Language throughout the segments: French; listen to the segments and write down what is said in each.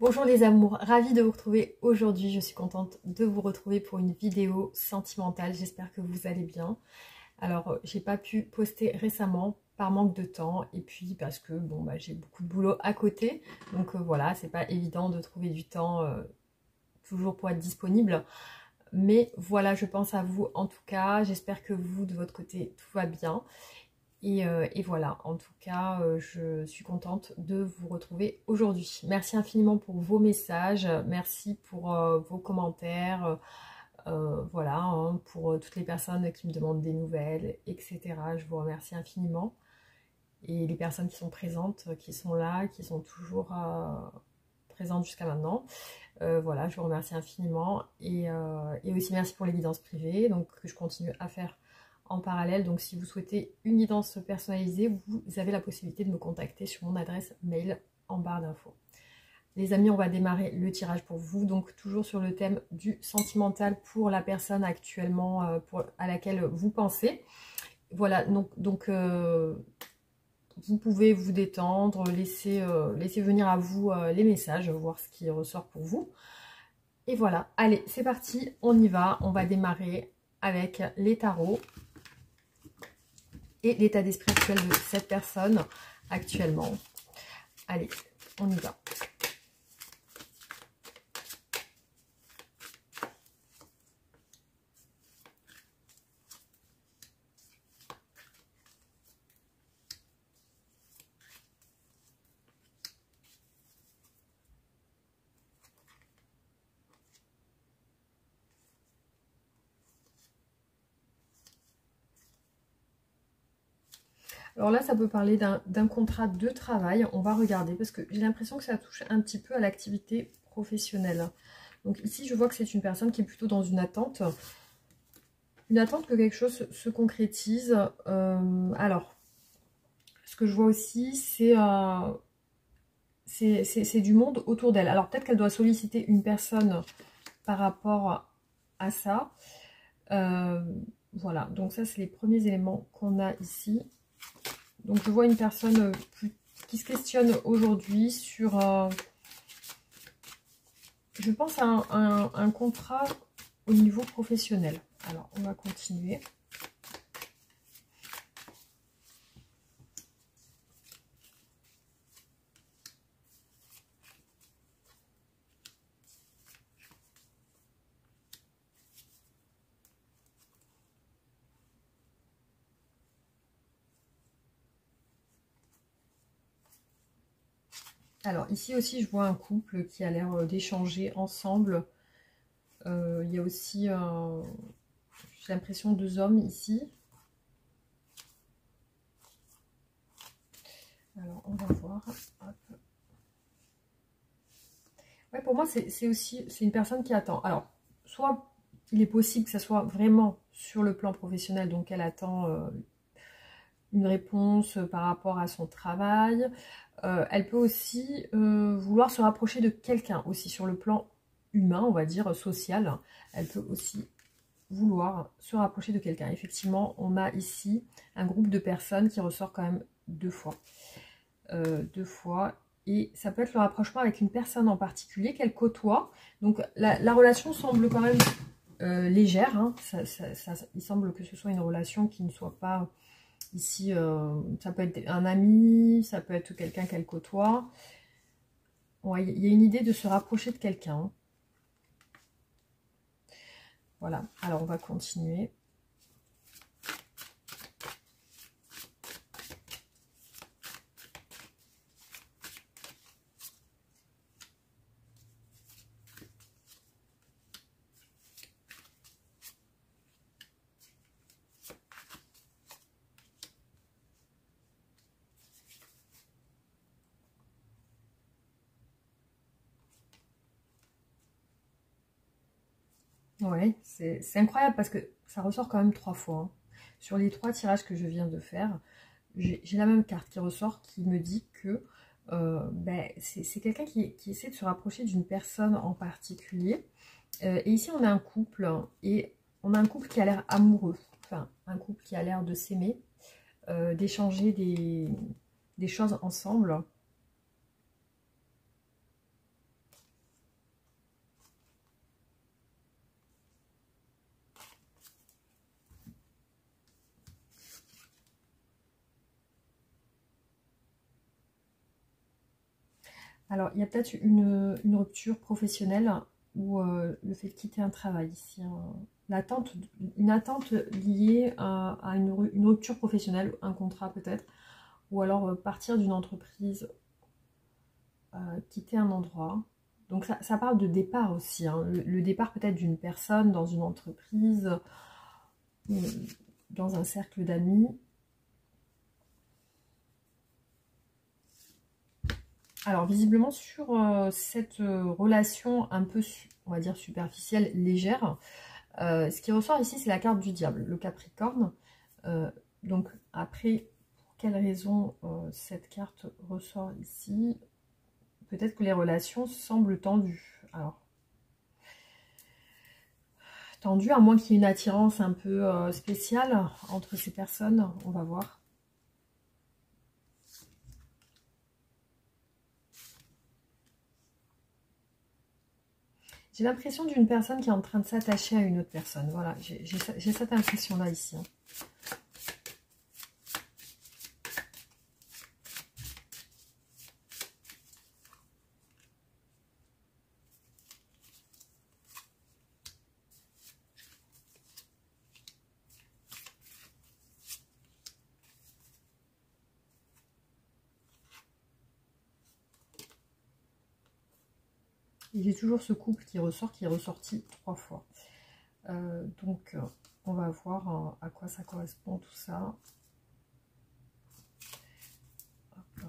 Bonjour les amours, ravie de vous retrouver aujourd'hui. Je suis contente de vous retrouver pour une vidéo sentimentale. J'espère que vous allez bien. Alors, j'ai pas pu poster récemment par manque de temps et puis parce que bon j'ai beaucoup de boulot à côté. Donc voilà, c'est pas évident de trouver du temps toujours pour être disponible. Mais voilà, je pense à vous en tout cas. J'espère que vous, de votre côté, tout va bien. Et voilà, en tout cas, je suis contente de vous retrouver aujourd'hui. Merci infiniment pour vos messages, merci pour vos commentaires, voilà, hein, pour toutes les personnes qui me demandent des nouvelles, etc. Je vous remercie infiniment. Et les personnes qui sont présentes, qui sont là, qui sont toujours présentes jusqu'à maintenant. Voilà, je vous remercie infiniment. Et aussi merci pour les guidances privées, donc que je continue à faire en parallèle. Donc si vous souhaitez une guidance personnalisée, vous avez la possibilité de me contacter sur mon adresse mail en barre d'infos. Les amis, on va démarrer le tirage pour vous, donc toujours sur le thème du sentimental pour la personne actuellement à laquelle vous pensez. Voilà, donc vous pouvez vous détendre, laisser venir à vous les messages, voir ce qui ressort pour vous. Et voilà, allez, c'est parti, on y va, on va démarrer avec les tarots et l'état d'esprit actuel de cette personne actuellement. Allez, on y va. Alors là, ça peut parler d'un contrat de travail. On va regarder parce que j'ai l'impression que ça touche un petit peu à l'activité professionnelle. Donc ici, je vois que c'est une personne qui est plutôt dans une attente. Une attente que quelque chose se concrétise. Alors, ce que je vois aussi, c'est du monde autour d'elle. Alors peut-être qu'elle doit solliciter une personne par rapport à ça. Voilà, donc ça, c'est les premiers éléments qu'on a ici. Donc je vois une personne qui se questionne aujourd'hui sur, je pense, un contrat au niveau professionnel. Alors on va continuer. Alors ici aussi je vois un couple qui a l'air d'échanger ensemble. Il y a aussi, j'ai l'impression, deux hommes ici. Alors on va voir. Hop. Ouais, pour moi c'est aussi une personne qui attend. Alors soit il est possible que ça soit vraiment sur le plan professionnel, donc elle attend une réponse par rapport à son travail. Elle peut aussi vouloir se rapprocher de quelqu'un, aussi sur le plan humain, on va dire, social. Elle peut aussi vouloir se rapprocher de quelqu'un. Effectivement, on a ici un groupe de personnes qui ressort quand même deux fois. Et ça peut être le rapprochement avec une personne en particulier qu'elle côtoie. Donc la relation semble quand même légère. Hein. Il semble que ce soit une relation qui ne soit pas... Ici, ça peut être un ami, ça peut être quelqu'un qu'elle côtoie. Ouais, il y a une idée de se rapprocher de quelqu'un. Voilà, alors on va continuer. Ouais, c'est incroyable parce que ça ressort quand même trois fois. Hein. Sur les trois tirages que je viens de faire, j'ai la même carte qui ressort qui me dit que c'est quelqu'un qui essaie de se rapprocher d'une personne en particulier. Et ici, on a un couple et on a un couple qui a l'air amoureux. Enfin, un couple qui a l'air de s'aimer, d'échanger des choses ensemble. Alors, il y a peut-être une rupture professionnelle ou le fait de quitter un travail ici. Une attente liée à une rupture professionnelle, un contrat peut-être, ou alors partir d'une entreprise, quitter un endroit. Donc ça parle de départ aussi, hein. Le départ peut-être d'une personne dans une entreprise, dans un cercle d'amis. Alors visiblement sur cette relation un peu, on va dire superficielle, légère, ce qui ressort ici c'est la carte du diable, le Capricorne. Donc après, pour quelle raison cette carte ressort ici? Peut-être que les relations semblent tendues. Alors, tendues, à moins qu'il y ait une attirance un peu spéciale entre ces personnes, on va voir. J'ai l'impression d'une personne qui est en train de s'attacher à une autre personne. Voilà, j'ai cette impression-là ici, hein. J'ai toujours ce couple qui ressort, qui est ressorti 3 fois. Donc, on va voir à quoi ça correspond tout ça. Hop.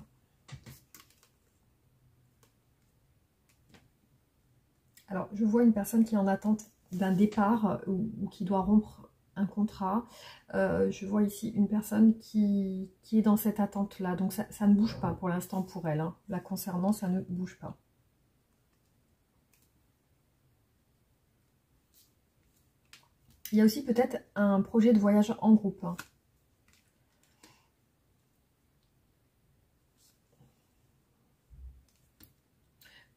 Alors, je vois une personne qui est en attente d'un départ ou qui doit rompre un contrat. Je vois ici une personne qui est dans cette attente-là. Donc, ça ne bouge pas pour l'instant pour elle, hein. La concernant, ça ne bouge pas. Il y a aussi peut-être un projet de voyage en groupe, hein.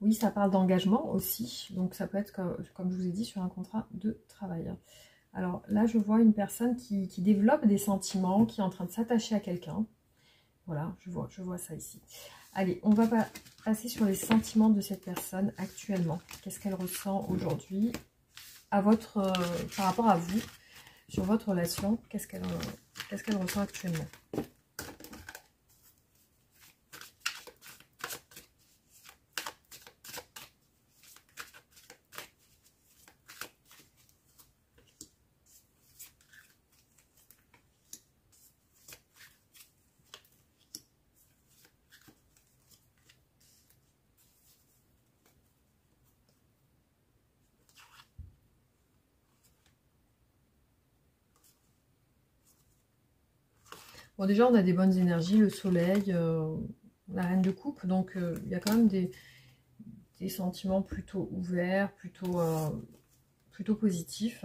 Oui, ça parle d'engagement aussi. Donc, ça peut être, comme je vous ai dit, sur un contrat de travail. Alors là, je vois une personne qui développe des sentiments, qui est en train de s'attacher à quelqu'un. Voilà, je vois ça ici. Allez, on va passer sur les sentiments de cette personne actuellement. Qu'est-ce qu'elle ressent aujourd'hui par rapport à vous, sur votre relation? Qu'est-ce qu'elle ressent actuellement? Bon, déjà, on a des bonnes énergies, le soleil, la reine de coupe. Donc, il y a quand même des sentiments plutôt ouverts, plutôt positifs.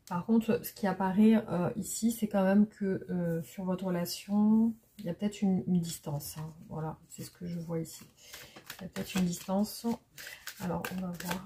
Par contre, ce qui apparaît ici, c'est quand même que sur votre relation, il y a peut-être une distance, hein. Voilà, c'est ce que je vois ici. Il y a peut-être une distance. Alors, on va voir.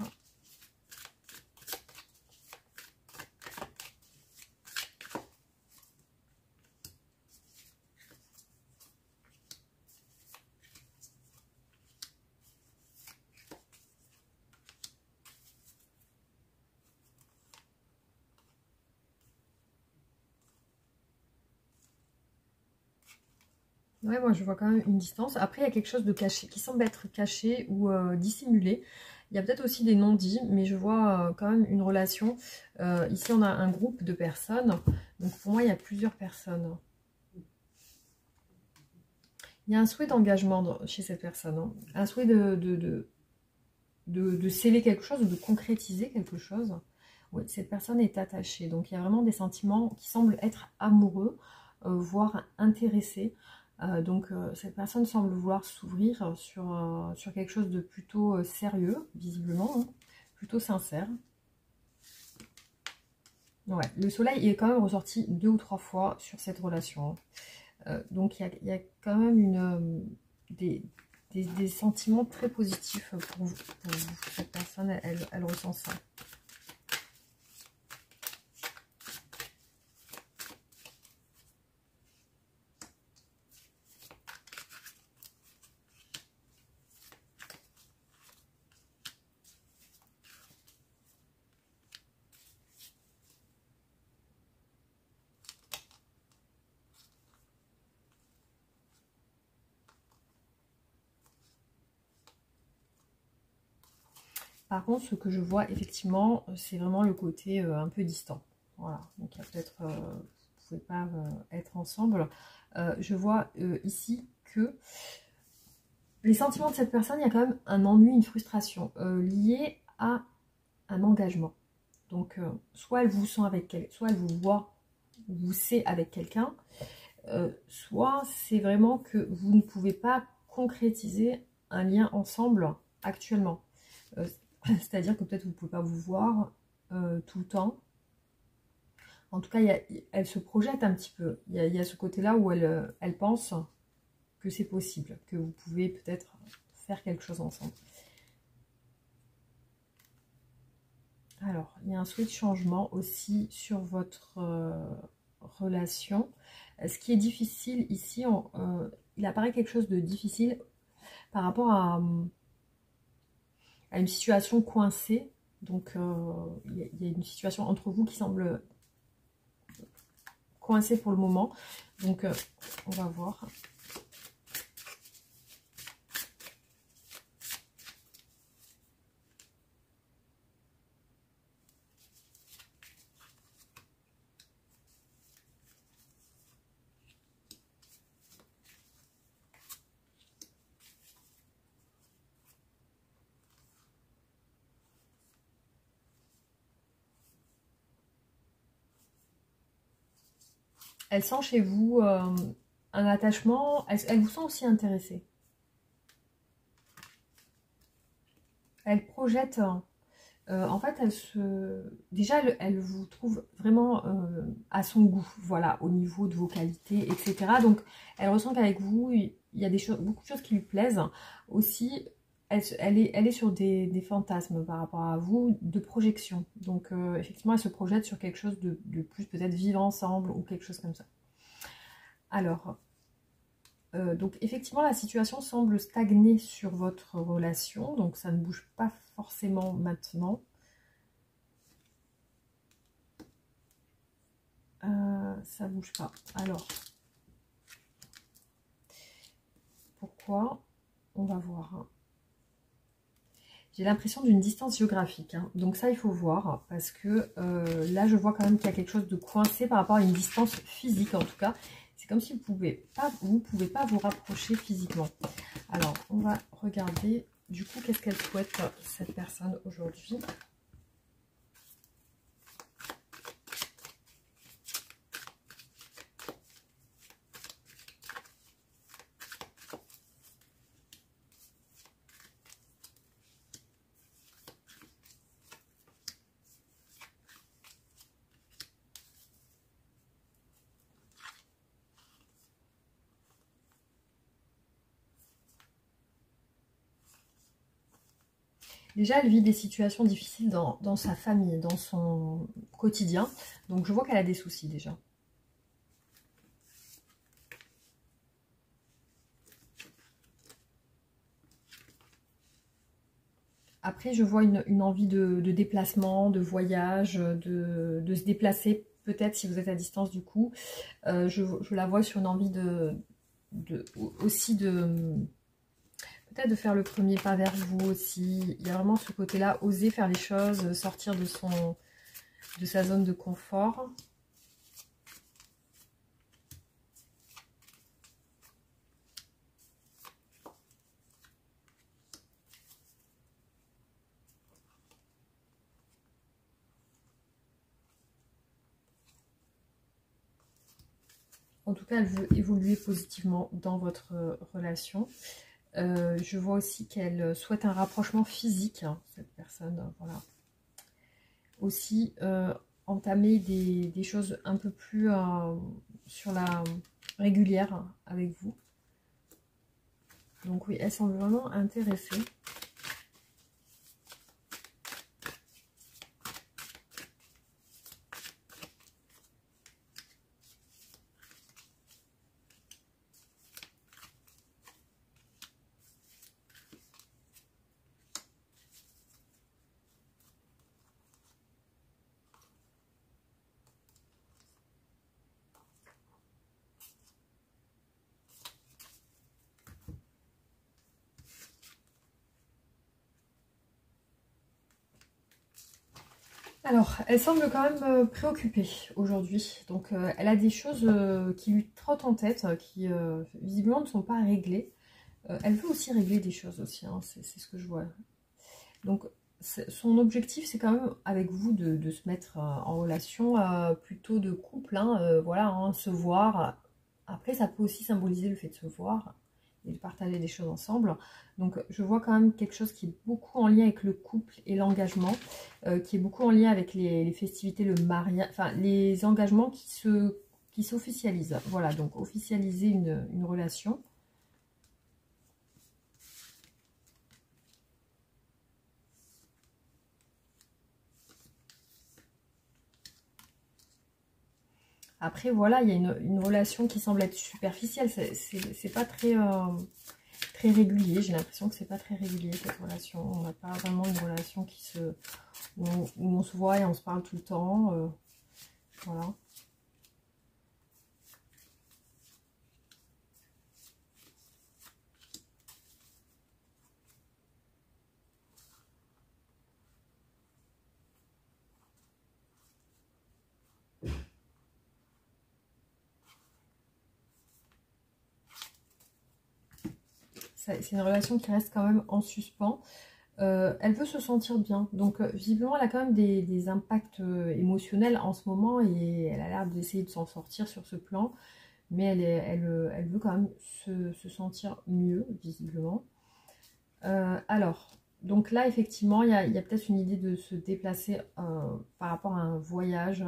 Ouais, moi je vois quand même une distance. Après, il y a quelque chose de caché, qui semble être caché ou dissimulé. Il y a peut-être aussi des non-dits, mais je vois quand même une relation. Ici, on a un groupe de personnes. Donc pour moi, il y a plusieurs personnes. Il y a un souhait d'engagement chez cette personne, hein. Un souhait de sceller quelque chose, ou de concrétiser quelque chose. Oui, cette personne est attachée. Donc il y a vraiment des sentiments qui semblent être amoureux, voire intéressés. Donc cette personne semble vouloir s'ouvrir sur quelque chose de plutôt sérieux, visiblement, hein, plutôt sincère. Ouais, le soleil est quand même ressorti 2 ou 3 fois sur cette relation, hein. Donc il y a quand même des sentiments très positifs pour vous. Cette personne, elle ressent ça. Par contre, ce que je vois effectivement, c'est vraiment le côté un peu distant. Voilà, donc il y a peut-être, vous ne pouvez pas être ensemble. Je vois ici que les sentiments de cette personne, il y a quand même un ennui, une frustration liée à un engagement. Donc, soit elle vous sent avec quelqu'un, soit elle vous voit, vous sait avec quelqu'un, soit c'est vraiment que vous ne pouvez pas concrétiser un lien ensemble actuellement. C'est-à-dire que peut-être vous ne pouvez pas vous voir tout le temps. En tout cas, elle se projette un petit peu. Il y a ce côté-là où elle pense que c'est possible, que vous pouvez peut-être faire quelque chose ensemble. Alors, il y a un souhait de changement aussi sur votre relation. Ce qui est difficile ici, il apparaît quelque chose de difficile par rapport à une situation coincée. Donc, il y a une situation entre vous qui semble coincée pour le moment. Donc, on va voir. Elle sent chez vous un attachement, elle vous sent aussi intéressée. Elle projette, en fait, déjà, elle vous trouve vraiment à son goût, voilà, au niveau de vos qualités, etc. Donc, elle ressent qu'avec vous, il y a beaucoup de choses qui lui plaisent. Aussi, elle est sur des fantasmes par rapport à vous, de projection. Donc, effectivement, elle se projette sur quelque chose de plus, peut-être vivre ensemble ou quelque chose comme ça. Alors, donc effectivement, la situation semble stagner sur votre relation, donc ça ne bouge pas forcément maintenant. Ça ne bouge pas. Alors, pourquoi? On va voir. Hein. J'ai l'impression d'une distance géographique, hein. Donc ça il faut voir, parce que là je vois quand même qu'il y a quelque chose de coincé par rapport à une distance physique en tout cas. C'est comme si vous ne pouvez pas vous rapprocher physiquement. Alors, on va regarder, du coup, qu'est-ce qu'elle souhaite, cette personne, aujourd'hui. Déjà, elle vit des situations difficiles dans sa famille, dans son quotidien. Donc, je vois qu'elle a des soucis déjà. Après, je vois une envie de déplacement, de voyage, de se déplacer, peut-être si vous êtes à distance du coup. Je la vois sur une envie aussi de peut-être de faire le premier pas vers vous aussi. Il y a vraiment ce côté-là, oser faire les choses, sortir de sa zone de confort. En tout cas, elle veut évoluer positivement dans votre relation. Je vois aussi qu'elle souhaite un rapprochement physique, hein, cette personne, voilà. Aussi, entamer des choses un peu plus sur la régulière avec vous. Donc oui, elle semble vraiment intéressée. Alors, elle semble quand même préoccupée aujourd'hui. Donc, elle a des choses qui lui trottent en tête, qui visiblement ne sont pas réglées. Elle veut aussi régler des choses aussi, hein, c'est ce que je vois. Donc, son objectif, c'est quand même avec vous de se mettre en relation plutôt de couple, hein, voilà, hein, se voir. Après, ça peut aussi symboliser le fait de se voir et de partager des choses ensemble. Donc, je vois quand même quelque chose qui est beaucoup en lien avec le couple et l'engagement, qui est beaucoup en lien avec les festivités, le mariage, enfin, les engagements qui s'officialisent. Voilà, donc officialiser une relation. Après, voilà, il y a une relation qui semble être superficielle. C'est pas très, très régulier. J'ai l'impression que c'est pas très régulier, cette relation. On n'a pas vraiment une relation où on se voit et on se parle tout le temps. Voilà. C'est une relation qui reste quand même en suspens. Elle veut se sentir bien. Donc, visiblement, elle a quand même des impacts émotionnels en ce moment et elle a l'air d'essayer de s'en sortir sur ce plan. Mais elle veut quand même se sentir mieux, visiblement. Alors, donc là, effectivement, il y a peut-être une idée de se déplacer par rapport à un voyage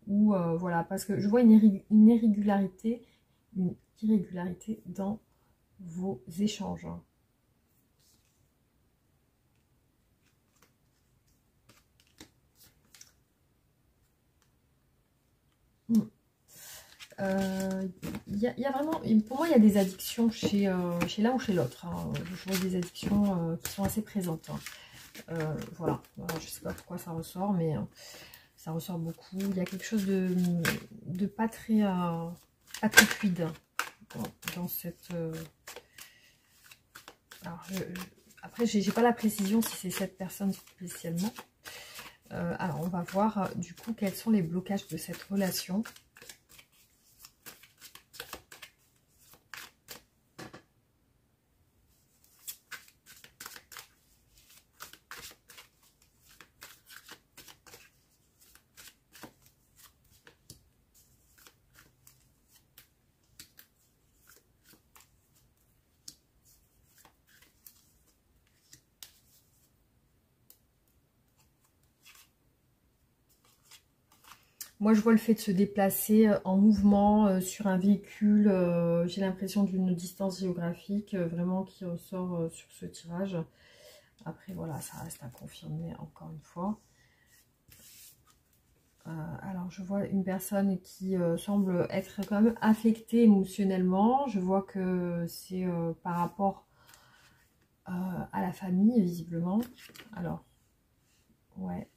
ou voilà, parce que je vois une irrégularité dans vos échanges. Hmm. Il y a vraiment, pour moi, il y a des addictions chez l'un ou chez l'autre, hein. Je vois des addictions qui sont assez présentes, hein. Voilà. Alors, je sais pas pourquoi ça ressort, mais ça ressort beaucoup. Il y a quelque chose de pas très fluide dans cette... Alors, après, j'ai pas la précision si c'est cette personne spécialement. Alors, on va voir du coup quels sont les blocages de cette relation. Moi, je vois le fait de se déplacer en mouvement sur un véhicule. J'ai l'impression d'une distance géographique vraiment qui ressort sur ce tirage. Après, voilà, ça reste à confirmer encore une fois. Alors, je vois une personne qui semble être quand même affectée émotionnellement. Je vois que c'est par rapport à la famille, visiblement. Alors, ouais.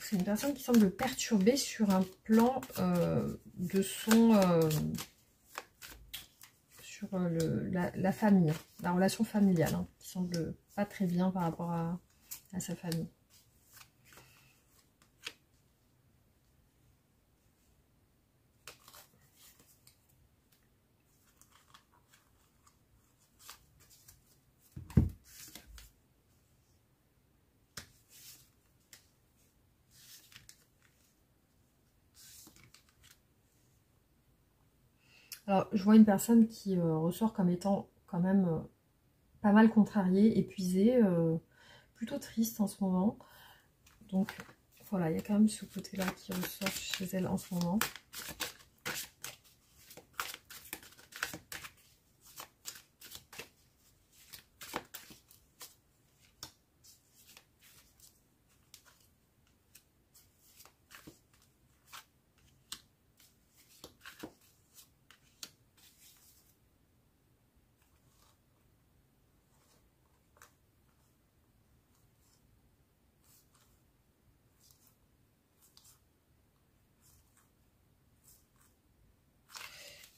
C'est une personne qui semble perturbée sur un plan de son... sur la famille, la relation familiale, hein, qui semble pas très bien par rapport à sa famille. Alors, je vois une personne qui ressort comme étant quand même pas mal contrariée, épuisée, plutôt triste en ce moment. Donc, voilà, il y a quand même ce côté-là qui ressort chez elle en ce moment.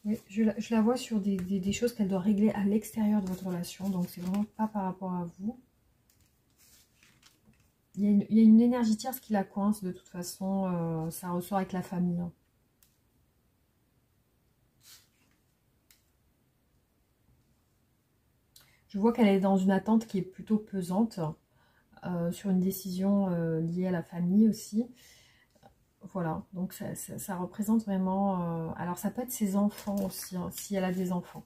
Oui, je la vois sur des choses qu'elle doit régler à l'extérieur de votre relation. Donc, c'est vraiment pas par rapport à vous. il y a une énergie tierce qui la coince de toute façon. Ça ressort avec la famille. Hein. Je vois qu'elle est dans une attente qui est plutôt pesante sur une décision liée à la famille aussi. Voilà, donc ça représente vraiment... alors ça peut être ses enfants aussi, hein, si elle a des enfants.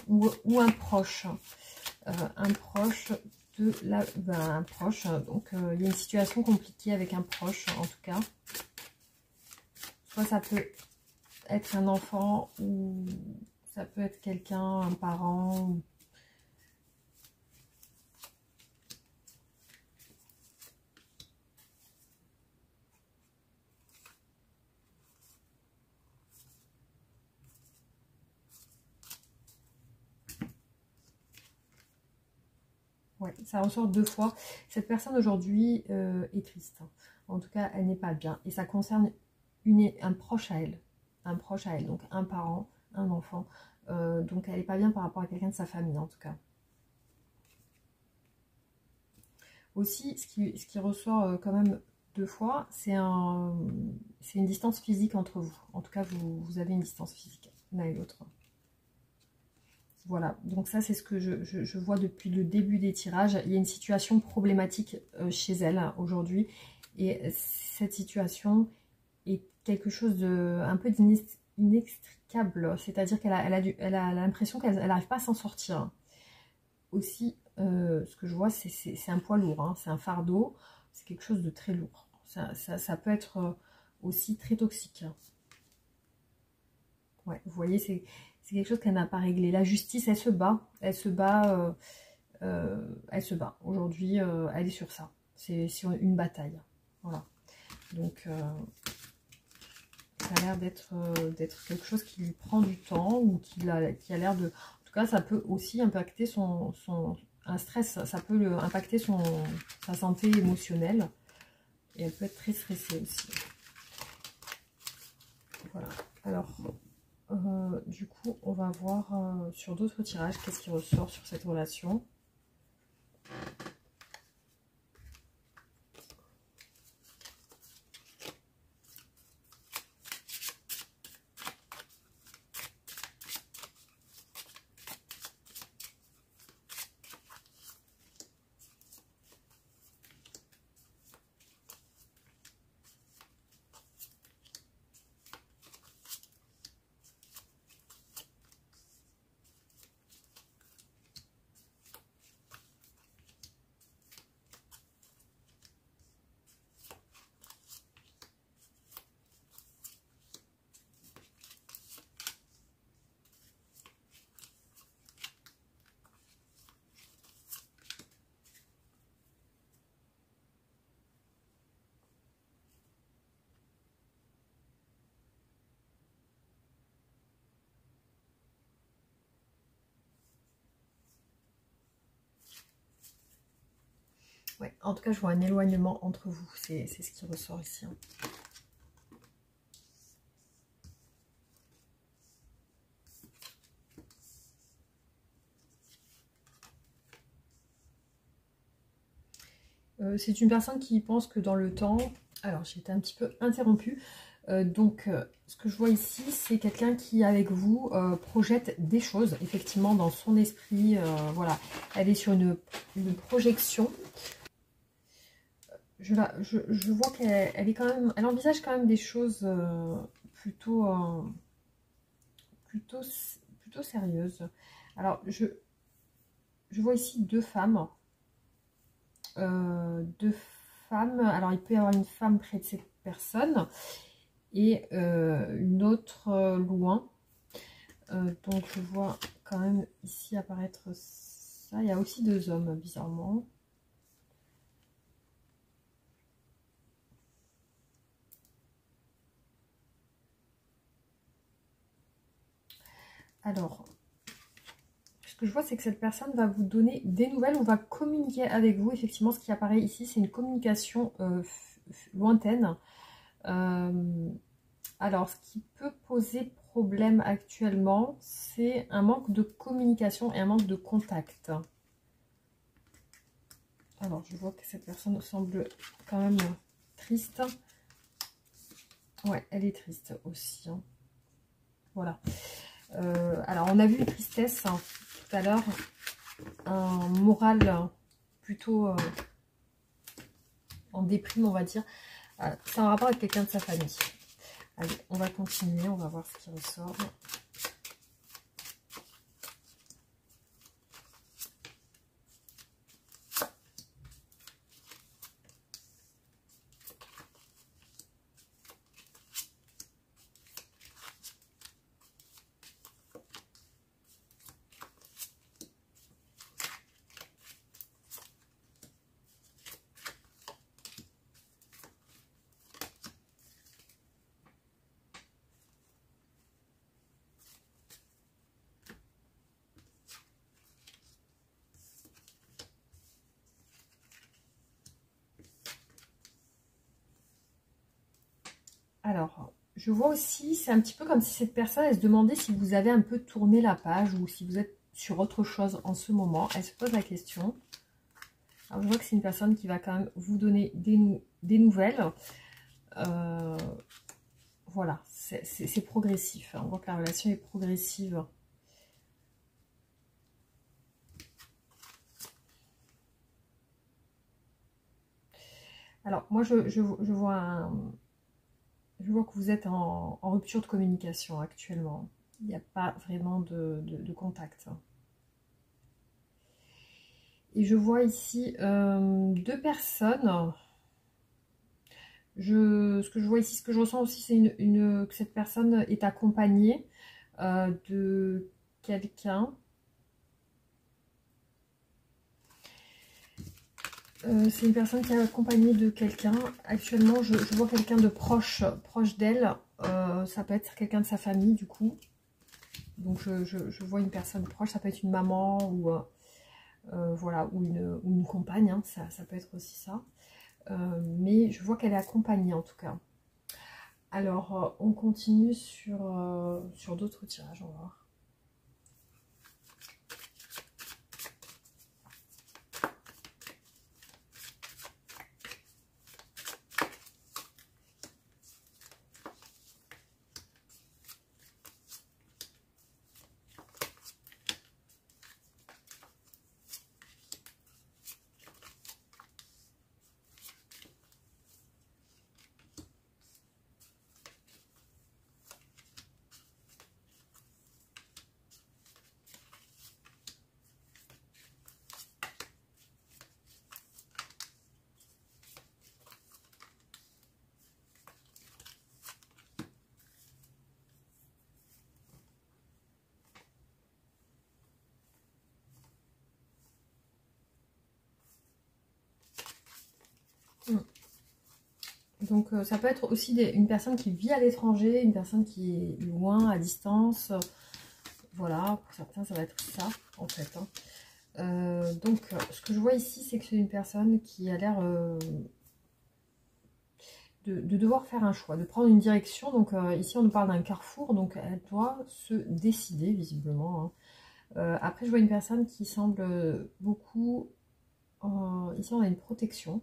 Ou un proche. Un proche de la... Ben, un proche, donc il y a une situation compliquée avec un proche en tout cas. Soit ça peut être un enfant ou ça peut être quelqu'un, un parent... Ouais, ça ressort deux fois. Cette personne aujourd'hui est triste. En tout cas, elle n'est pas bien. Et ça concerne un proche à elle. Un proche à elle. Donc un parent, un enfant. Donc elle n'est pas bien par rapport à quelqu'un de sa famille en tout cas. Aussi, ce qui ressort quand même deux fois, c'est une distance physique entre vous. En tout cas, vous avez une distance physique l'un et l'autre. Voilà, donc ça c'est ce que je vois depuis le début des tirages. Il y a une situation problématique chez elle aujourd'hui. Et cette situation est quelque chose de un peu d'inextricable. C'est-à-dire qu'elle a l'impression qu'elle n'arrive pas à s'en sortir. Aussi, ce que je vois, c'est un poids lourd. Hein, c'est un fardeau. C'est quelque chose de très lourd. Ça peut être aussi très toxique. Ouais, vous voyez, c'est quelque chose qu'elle n'a pas réglé. La justice, elle se bat. Elle se bat. Elle se bat. Aujourd'hui, elle est sur ça. C'est sur une bataille. Voilà. Donc, ça a l'air d'être quelque chose qui lui prend du temps ou qui a l'air de... En tout cas, ça peut aussi impacter un stress. Ça peut impacter sa santé émotionnelle. Et elle peut être très stressée aussi. Voilà. Alors... du coup, on va voir sur d'autres tirages qu'est-ce qui ressort sur cette relation. Ouais, en tout cas, je vois un éloignement entre vous. C'est ce qui ressort ici. Hein. C'est une personne qui pense que dans le temps... Alors, j'ai été un petit peu interrompue. Ce que je vois ici, c'est quelqu'un qui, avec vous, projette des choses, effectivement, dans son esprit. Voilà, elle est sur une projection. Je vois qu'elle est quand même... Elle envisage quand même des choses plutôt sérieuses. Alors, je vois ici deux femmes. Deux femmes. Alors, il peut y avoir une femme près de cette personne et une autre loin. Donc, je vois quand même ici apparaître ça. Il y a aussi deux hommes, bizarrement. Alors, ce que je vois, c'est que cette personne va vous donner des nouvelles ou va communiquer avec vous. Effectivement, ce qui apparaît ici, c'est une communication lointaine. Alors, ce qui peut poser problème actuellement, c'est un manque de communication et un manque de contact. Alors, je vois que cette personne semble quand même triste. Ouais, elle est triste aussi. Hein. Voilà. Alors, on a vu une tristesse hein, tout à l'heure. Un moral plutôt en déprime, on va dire. C'est en rapport avec quelqu'un de sa famille. Allez, on va continuer. On va voir ce qui ressort. Alors, je vois aussi, c'est un petit peu comme si cette personne, elle se demandait si vous avez un peu tourné la page ou si vous êtes sur autre chose en ce moment. Elle se pose la question. Alors, je vois que c'est une personne qui va quand même vous donner des nouvelles. Voilà, c'est progressif. Hein. On voit que la relation est progressive. Alors, moi, je vois je vois que vous êtes en rupture de communication actuellement. Il n'y a pas vraiment de contact. Et je vois ici deux personnes. Ce que je vois ici, ce que je ressens aussi, c'est que cette personne est accompagnée de quelqu'un. C'est une personne qui est accompagnée de quelqu'un. Actuellement, je vois quelqu'un de proche d'elle. Ça peut être quelqu'un de sa famille, du coup. Donc, je vois une personne proche. Ça peut être une maman ou, voilà, ou une compagne. Hein, ça peut être aussi ça. Mais je vois qu'elle est accompagnée, en tout cas. Alors, on continue sur d'autres tirages. On va voir. Donc ça peut être aussi une personne qui vit à l'étranger, une personne qui est loin, à distance. Voilà, pour certains ça va être ça en fait. Hein. Donc ce que je vois ici, c'est que c'est une personne qui a l'air de devoir faire un choix, de prendre une direction. Donc ici on nous parle d'un carrefour, donc elle doit se décider visiblement. Hein. Après je vois une personne qui semble beaucoup... ici on a une protection.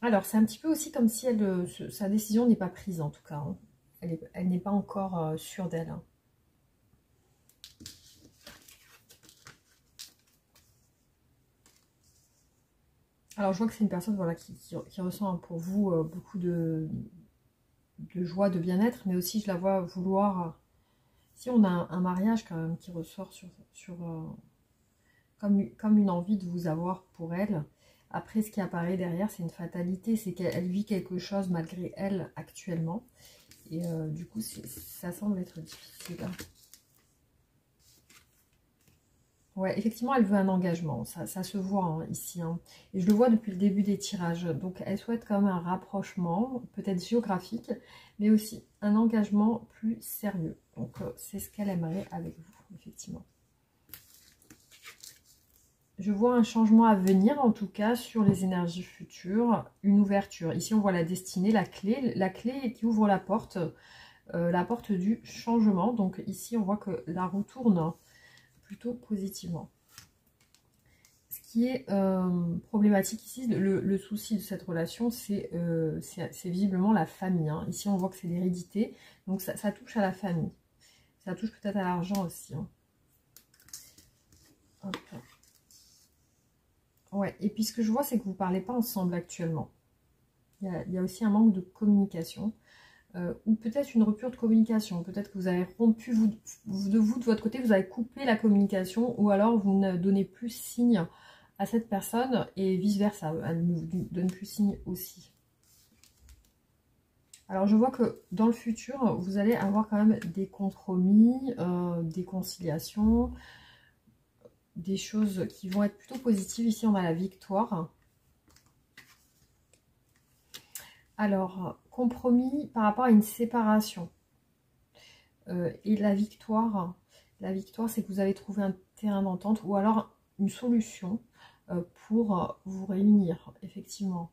Alors, c'est un petit peu aussi comme si sa décision n'est pas prise, en tout cas. Hein. Elle n'est pas encore sûre d'elle. Hein. Alors, je vois que c'est une personne voilà, qui ressent pour vous beaucoup de joie, de bien-être, mais aussi, je la vois vouloir... si on a un mariage quand même qui ressort comme une envie de vous avoir pour elle. Après, ce qui apparaît derrière, c'est une fatalité. C'est qu'elle vit quelque chose malgré elle actuellement. Et du coup, ça semble être difficile. Ouais, effectivement, elle veut un engagement. Ça se voit hein, ici. Hein. Et je le vois depuis le début des tirages. Donc, elle souhaite quand même un rapprochement, peut-être géographique, mais aussi un engagement plus sérieux. Donc, c'est ce qu'elle aimerait avec vous, effectivement. Je vois un changement à venir, en tout cas, sur les énergies futures, une ouverture. Ici, on voit la destinée, la clé qui ouvre la porte du changement. Donc ici, on voit que la roue tourne plutôt positivement. qui est problématique ici, le souci de cette relation, c'est visiblement la famille. Hein. Ici, on voit que c'est l'hérédité, donc ça touche à la famille. Ça touche peut-être à l'argent aussi. Hein. Hop. Ouais, et puis ce que je vois, c'est que vous ne parlez pas ensemble actuellement. Il y a aussi un manque de communication. Ou peut-être une rupture de communication. Peut-être que vous avez rompu, de votre côté, vous avez coupé la communication, ou alors vous ne donnez plus signe à cette personne, et vice-versa, elle ne vous donne plus signe aussi. Alors je vois que dans le futur, vous allez avoir quand même des compromis, des conciliations, des choses qui vont être plutôt positives. Ici, on a la victoire. Alors, compromis par rapport à une séparation. Et la victoire, c'est que vous avez trouvé un terrain d'entente ou alors une solution pour vous réunir, effectivement.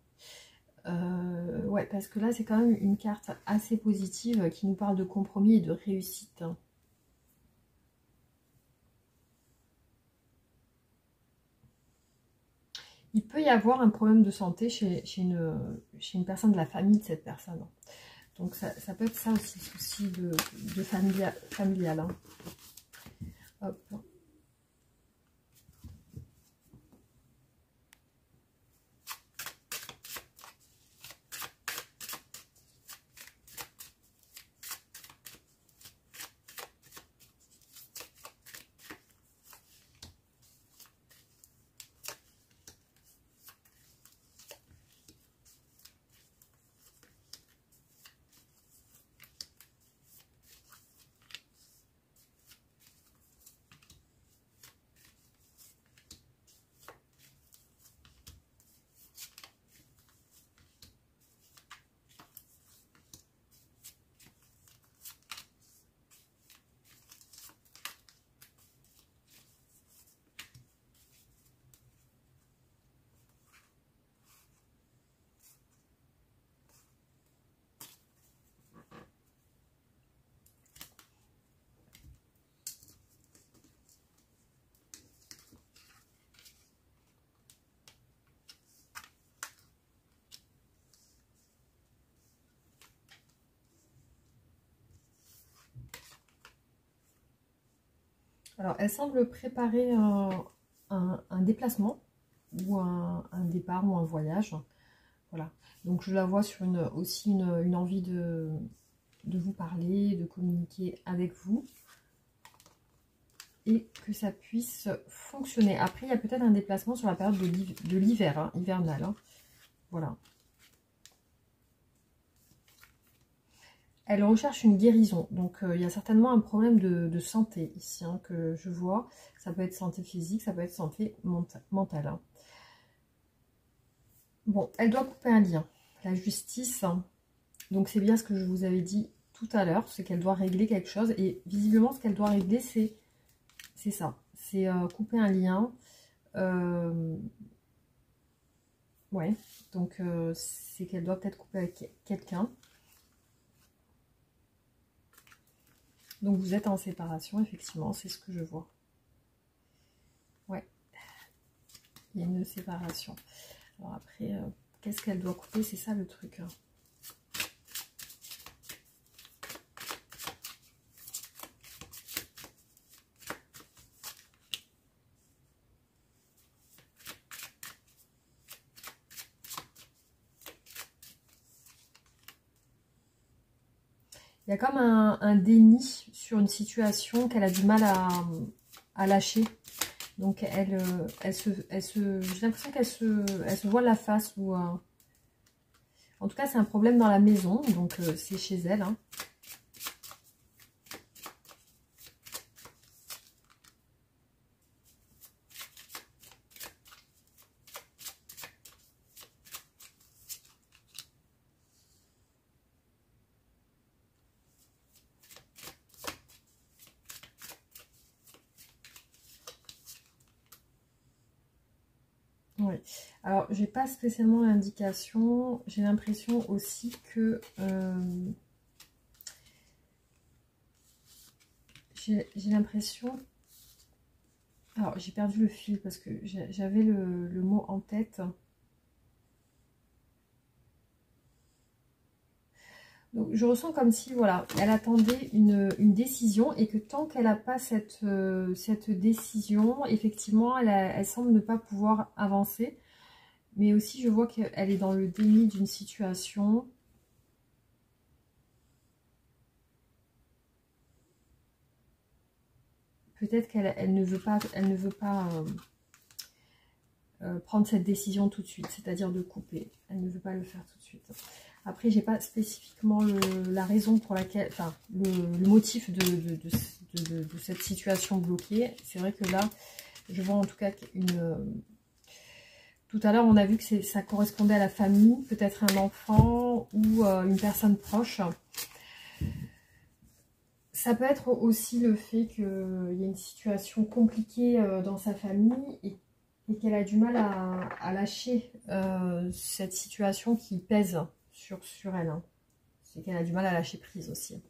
Ouais, parce que là, c'est quand même une carte assez positive qui nous parle de compromis et de réussite. Il peut y avoir un problème de santé chez une personne de la famille de cette personne. Donc ça peut être ça aussi, le souci de familial. Hein. Hop. Alors, elle semble préparer un déplacement ou un départ ou un voyage. Voilà. Donc, je la vois sur aussi une envie de vous parler, de communiquer avec vous. Et que ça puisse fonctionner. Après, il y a peut-être un déplacement sur la période de l'hiver, hein, hivernal. Hein. Voilà. Elle recherche une guérison. Donc, il y a certainement un problème de santé ici hein, que je vois. Ça peut être santé physique, ça peut être santé mentale. Hein. Bon, elle doit couper un lien. La justice, hein. Donc c'est bien ce que je vous avais dit tout à l'heure, c'est qu'elle doit régler quelque chose. Et visiblement, ce qu'elle doit régler, c'est ça. C'est couper un lien. Ouais, donc c'est qu'elle doit peut-être couper avec quelqu'un. Donc vous êtes en séparation, effectivement, c'est ce que je vois. Ouais, il y a une séparation. Alors après, qu'est-ce qu'elle doit couper? C'est ça le truc. Hein. Il y a comme un déni sur une situation qu'elle a du mal à lâcher. Donc j'ai l'impression qu'elle se voit la face. Ou, en tout cas, c'est un problème dans la maison. Donc c'est chez elle. Hein. Oui. Alors, j'ai pas spécialement l'indication. J'ai l'impression aussi que j'ai l'impression. Alors, j'ai perdu le fil parce que j'avais le mot en tête. Donc, je ressens comme si, voilà, elle attendait une décision et que tant qu'elle n'a pas cette décision, effectivement, elle semble ne pas pouvoir avancer. Mais aussi, je vois qu'elle est dans le déni d'une situation. Peut-être qu'elle ne veut pas, prendre cette décision tout de suite, c'est-à-dire de couper. Elle ne veut pas le faire tout de suite. Après, j'ai pas spécifiquement la raison pour laquelle, enfin, le motif de cette situation bloquée. C'est vrai que là, je vois en tout cas tout à l'heure, on a vu que ça correspondait à la famille, peut-être un enfant ou une personne proche. Ça peut être aussi le fait qu'il y a une situation compliquée dans sa famille et qu'elle a du mal à lâcher cette situation qui pèse sur elle. Hein. C'est qu'elle a du mal à lâcher prise aussi.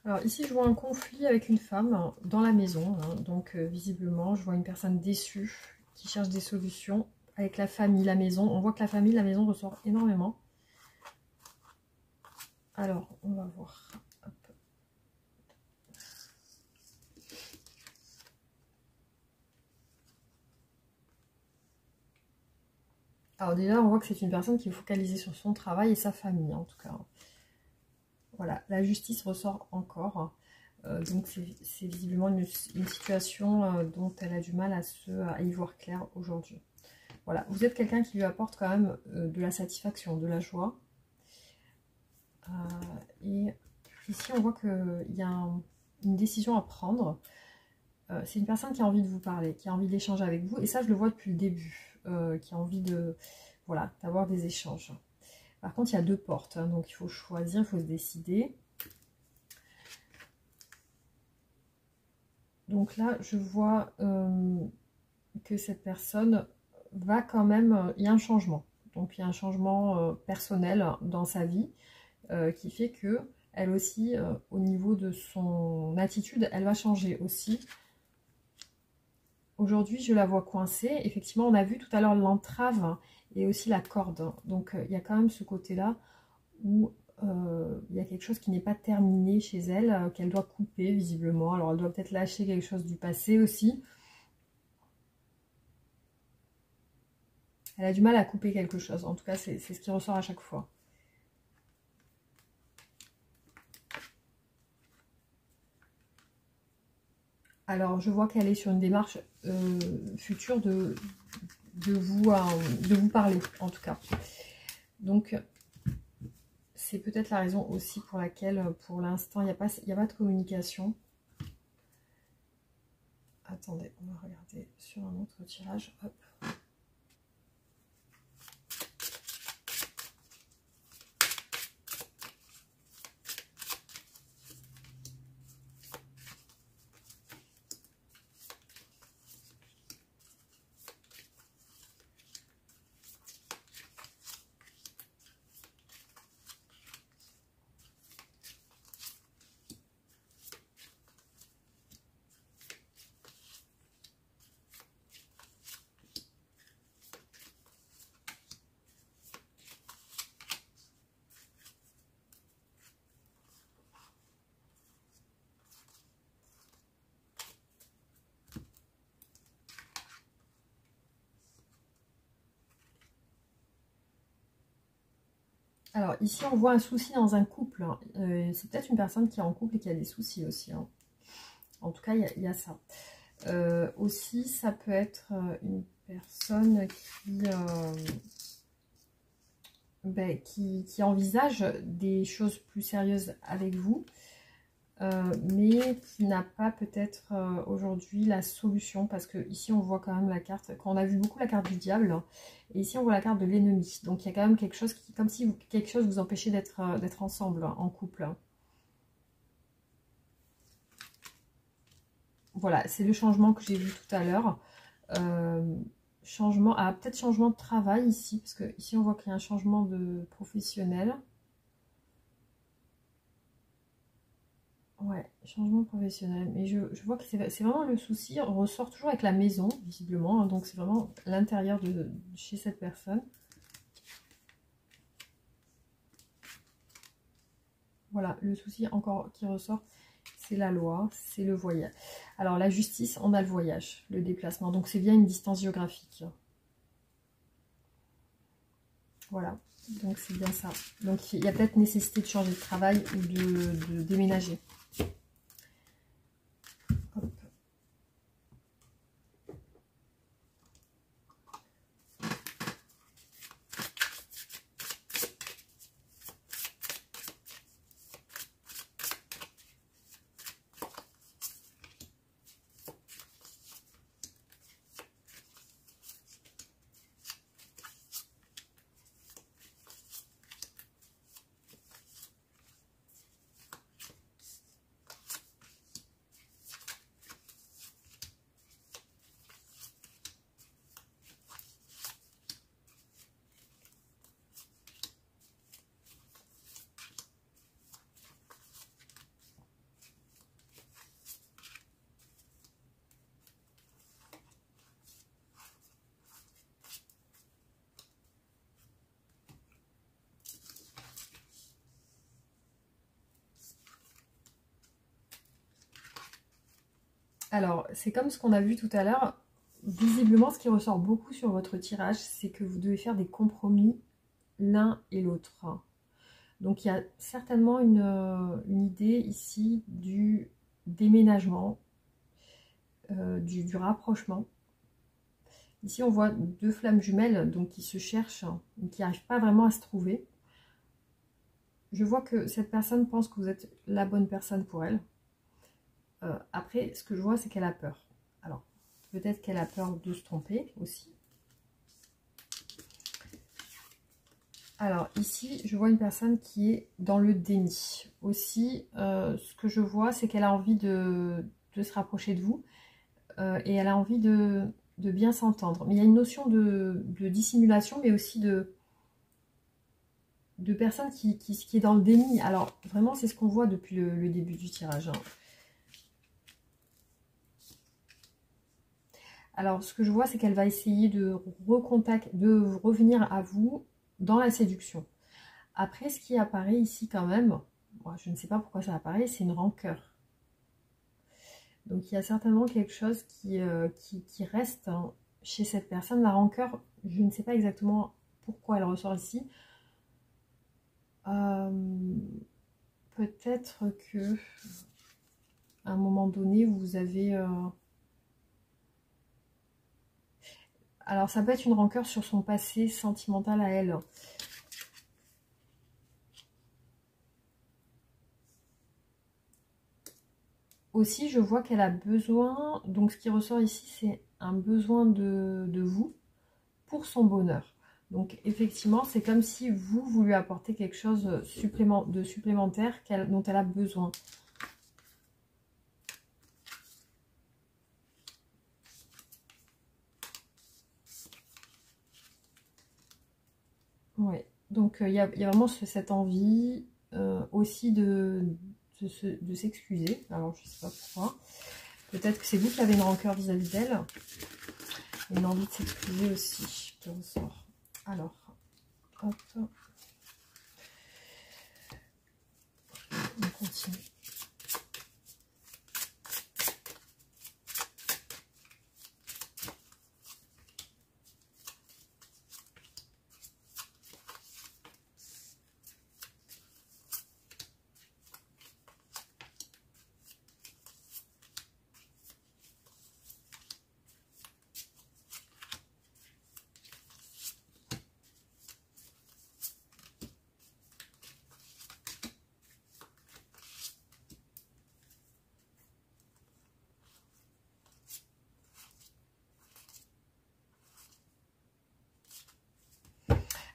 Alors ici, je vois un conflit avec une femme dans la maison. Hein. Donc visiblement, je vois une personne déçue qui cherche des solutions avec la famille, la maison. On voit que la famille, la maison ressort énormément. Alors, on va voir. Hop. Alors déjà, on voit que c'est une personne qui est focalisée sur son travail et sa famille, en tout cas. Voilà, la justice ressort encore. Donc c'est visiblement une situation dont elle a du mal à y voir clair aujourd'hui. Voilà, vous êtes quelqu'un qui lui apporte quand même de la satisfaction, de la joie. Et ici, on voit qu'il y a une décision à prendre. C'est une personne qui a envie de vous parler, qui a envie d'échanger avec vous. Et ça, je le vois depuis le début, qui a envie voilà, d'avoir des échanges. Par contre, il y a deux portes, hein, donc il faut choisir, il faut se décider. Donc là, je vois que cette personne va quand même... il y a un changement. Donc il y a un changement personnel dans sa vie qui fait que elle aussi, au niveau de son attitude, elle va changer aussi. Aujourd'hui, je la vois coincée. Effectivement, on a vu tout à l'heure l'entrave et aussi la corde. Donc il y a quand même ce côté-là où il y a quelque chose qui n'est pas terminé chez elle, qu'elle doit couper visiblement. Alors elle doit peut-être lâcher quelque chose du passé aussi. Elle a du mal à couper quelque chose. En tout cas, c'est ce qui ressort à chaque fois. Alors, je vois qu'elle est sur une démarche future de vous parler, en tout cas. Donc, c'est peut-être la raison aussi pour laquelle, pour l'instant, il n'y a pas de communication. Attendez, on va regarder sur un autre tirage. Hop. Alors ici on voit un souci dans un couple. C'est peut-être une personne qui est en couple et qui a des soucis aussi. Hein. En tout cas, il y a ça. Aussi, ça peut être une personne qui envisage des choses plus sérieuses avec vous, mais qui n'a pas peut-être aujourd'hui la solution, parce que ici on voit quand même la carte, quand on a vu beaucoup la carte du diable, et ici on voit la carte de l'ennemi. Donc il y a quand même quelque chose qui, comme si quelque chose vous empêchait d'être ensemble, en couple. Voilà, c'est le changement que j'ai vu tout à l'heure. Changement, peut-être changement de travail ici, parce que ici on voit qu'il y a un changement de professionnel. Ouais, changement professionnel. Mais je vois que c'est vraiment le souci. On ressort toujours avec la maison, visiblement. Hein, donc c'est vraiment l'intérieur de chez cette personne. Voilà, le souci encore qui ressort, c'est la loi, c'est le voyage. Alors la justice, on a le voyage, le déplacement. Donc c'est bien une distance géographique. Voilà, donc c'est bien ça. Donc il y a peut-être nécessité de changer de travail ou de déménager. Hop. Alors, c'est comme ce qu'on a vu tout à l'heure. Visiblement, ce qui ressort beaucoup sur votre tirage, c'est que vous devez faire des compromis l'un et l'autre. Donc, il y a certainement une idée ici du déménagement, du rapprochement. Ici, on voit deux flammes jumelles donc qui se cherchent, qui n'arrivent pas vraiment à se trouver. Je vois que cette personne pense que vous êtes la bonne personne pour elle. Après, ce que je vois, c'est qu'elle a peur. Alors, peut-être qu'elle a peur de se tromper aussi. Alors, ici, je vois une personne qui est dans le déni. Aussi, ce que je vois, c'est qu'elle a envie de se rapprocher de vous. Et elle a envie de bien s'entendre. Mais il y a une notion de dissimulation, mais aussi de personne qui est dans le déni. Alors, vraiment, c'est ce qu'on voit depuis le début du tirage. Hein. Alors, ce que je vois, c'est qu'elle va essayer de revenir à vous dans la séduction. Après, ce qui apparaît ici quand même, moi, je ne sais pas pourquoi ça apparaît, c'est une rancœur. Donc, il y a certainement quelque chose qui reste hein, chez cette personne. La rancœur, je ne sais pas exactement pourquoi elle ressort ici. Peut-être que à un moment donné, vous avez... Alors, ça peut être une rancœur sur son passé sentimental à elle. Aussi, je vois qu'elle a besoin... Donc, ce qui ressort ici, c'est un besoin de vous pour son bonheur. Donc, effectivement, c'est comme si vous lui apportez quelque chose de supplémentaire dont elle a besoin. Ouais. Donc, il y a vraiment cette envie aussi de s'excuser. Alors, je ne sais pas pourquoi. Peut-être que c'est vous qui avez une rancœur vis-à-vis d'elle. Une envie de s'excuser aussi qui ressort. Alors, hop. On continue.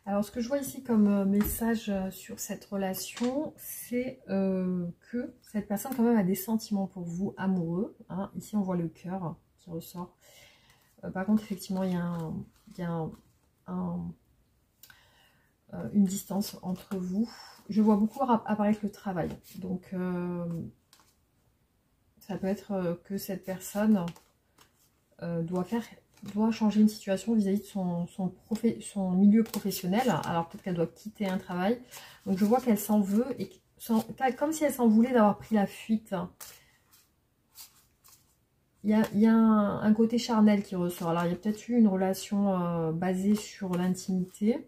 Alors, ce que je vois ici comme message sur cette relation, c'est que cette personne quand même a des sentiments pour vous amoureux. Hein. Ici, on voit le cœur qui ressort. Par contre, effectivement, il y a une distance entre vous. Je vois beaucoup apparaître le travail. Donc, ça peut être que cette personne doit changer une situation vis-à-vis de son milieu professionnel. Alors peut-être qu'elle doit quitter un travail. Donc je vois qu'elle s'en veut, et comme si elle s'en voulait d'avoir pris la fuite. Il y a un côté charnel qui ressort. Alors il y a peut-être eu une relation basée sur l'intimité.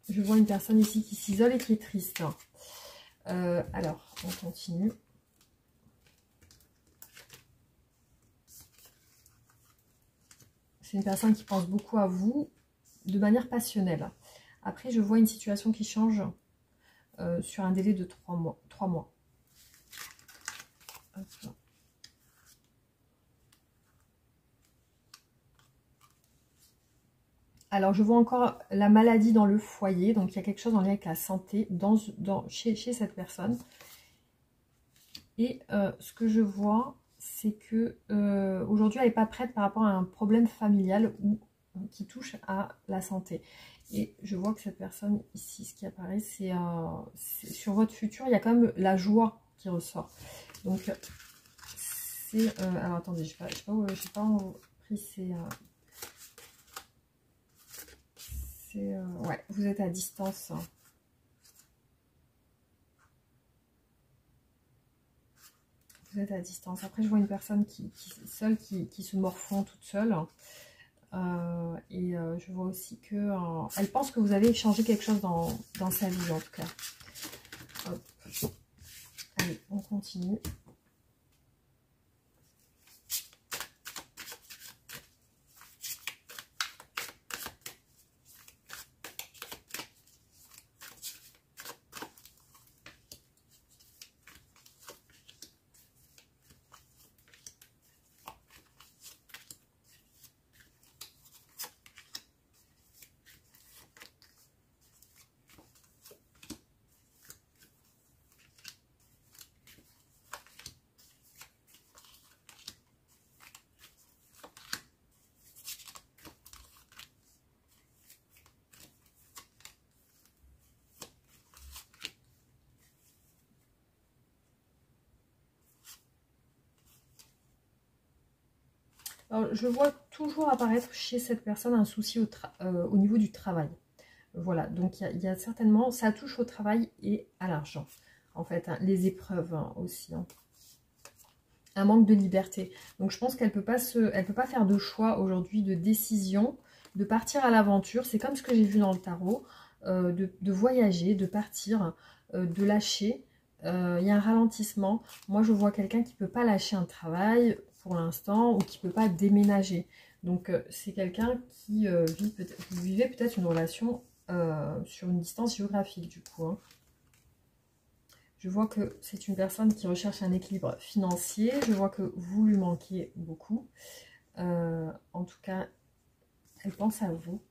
Je vois une personne ici qui s'isole et qui est triste. Alors, on continue. C'est une personne qui pense beaucoup à vous de manière passionnelle. Après, je vois une situation qui change sur un délai de 3 mois. 3 mois. Hop là. Alors, je vois encore la maladie dans le foyer. Donc, il y a quelque chose en lien avec la santé chez cette personne. Et ce que je vois, c'est que aujourd'hui, elle n'est pas prête par rapport à un problème familial qui touche à la santé. Et je vois que cette personne ici, ce qui apparaît, c'est sur votre futur, il y a quand même la joie qui ressort. Donc, c'est... alors, attendez, je n'ai pas pris ces... ouais, vous êtes à distance. Vous êtes à distance. Après, je vois une personne qui se morfond toute seule. Je vois aussi que elle pense que vous avez changé quelque chose dans sa vie, en tout cas. Hop. Allez, on continue. Alors, je vois toujours apparaître chez cette personne un souci au niveau du travail. Voilà, donc il y a certainement, ça touche au travail et à l'argent. En fait, hein, les épreuves aussi. Hein. Un manque de liberté. Donc je pense qu'elle peut pas faire de choix aujourd'hui, de décision, de partir à l'aventure. C'est comme ce que j'ai vu dans le tarot, de voyager, de partir, de lâcher. Il y a un ralentissement. Moi, je vois quelqu'un qui ne peut pas lâcher un travail pour l'instant ou qui ne peut pas déménager. Donc, c'est quelqu'un qui vous vivez peut-être une relation sur une distance géographique, du coup. Hein. Je vois que c'est une personne qui recherche un équilibre financier. Je vois que vous lui manquez beaucoup. En tout cas, elle pense à vous.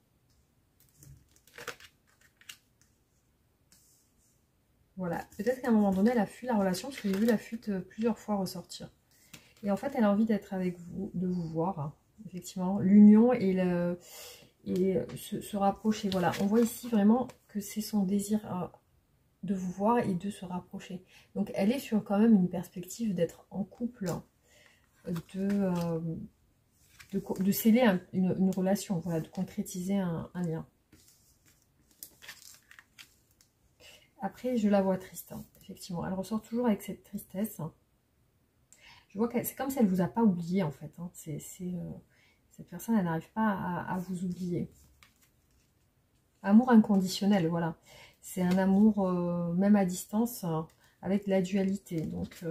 Voilà, peut-être qu'à un moment donné, elle a fui la relation, parce que j'ai vu la fuite plusieurs fois ressortir. Et en fait, elle a envie d'être avec vous, de vous voir, hein, effectivement. L'union et se rapprocher. Voilà, on voit ici vraiment que c'est son désir de vous voir et de se rapprocher. Donc, elle est sur quand même une perspective d'être en couple, de sceller une relation, voilà, de concrétiser un lien. Après, je la vois triste, hein, effectivement. Elle ressort toujours avec cette tristesse. Je vois que c'est comme si elle ne vous a pas oublié, en fait. Hein. Cette personne, elle n'arrive pas à vous oublier. Amour inconditionnel, voilà. C'est un amour, même à distance, avec la dualité. Donc,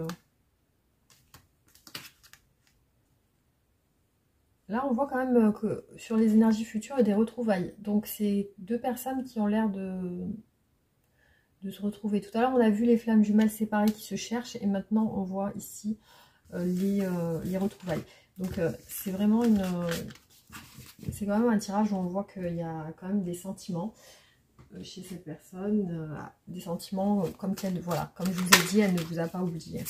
là, on voit quand même que sur les énergies futures, il y a des retrouvailles. Donc, c'est deux personnes qui ont l'air de se retrouver. Tout à l'heure, on a vu les flammes jumelles séparées qui se cherchent. Et maintenant, on voit ici les retrouvailles. Donc, c'est vraiment c'est quand même un tirage où on voit qu'il y a quand même des sentiments chez cette personne, des sentiments comme qu'elle, voilà, comme je vous ai dit, elle ne vous a pas oublié.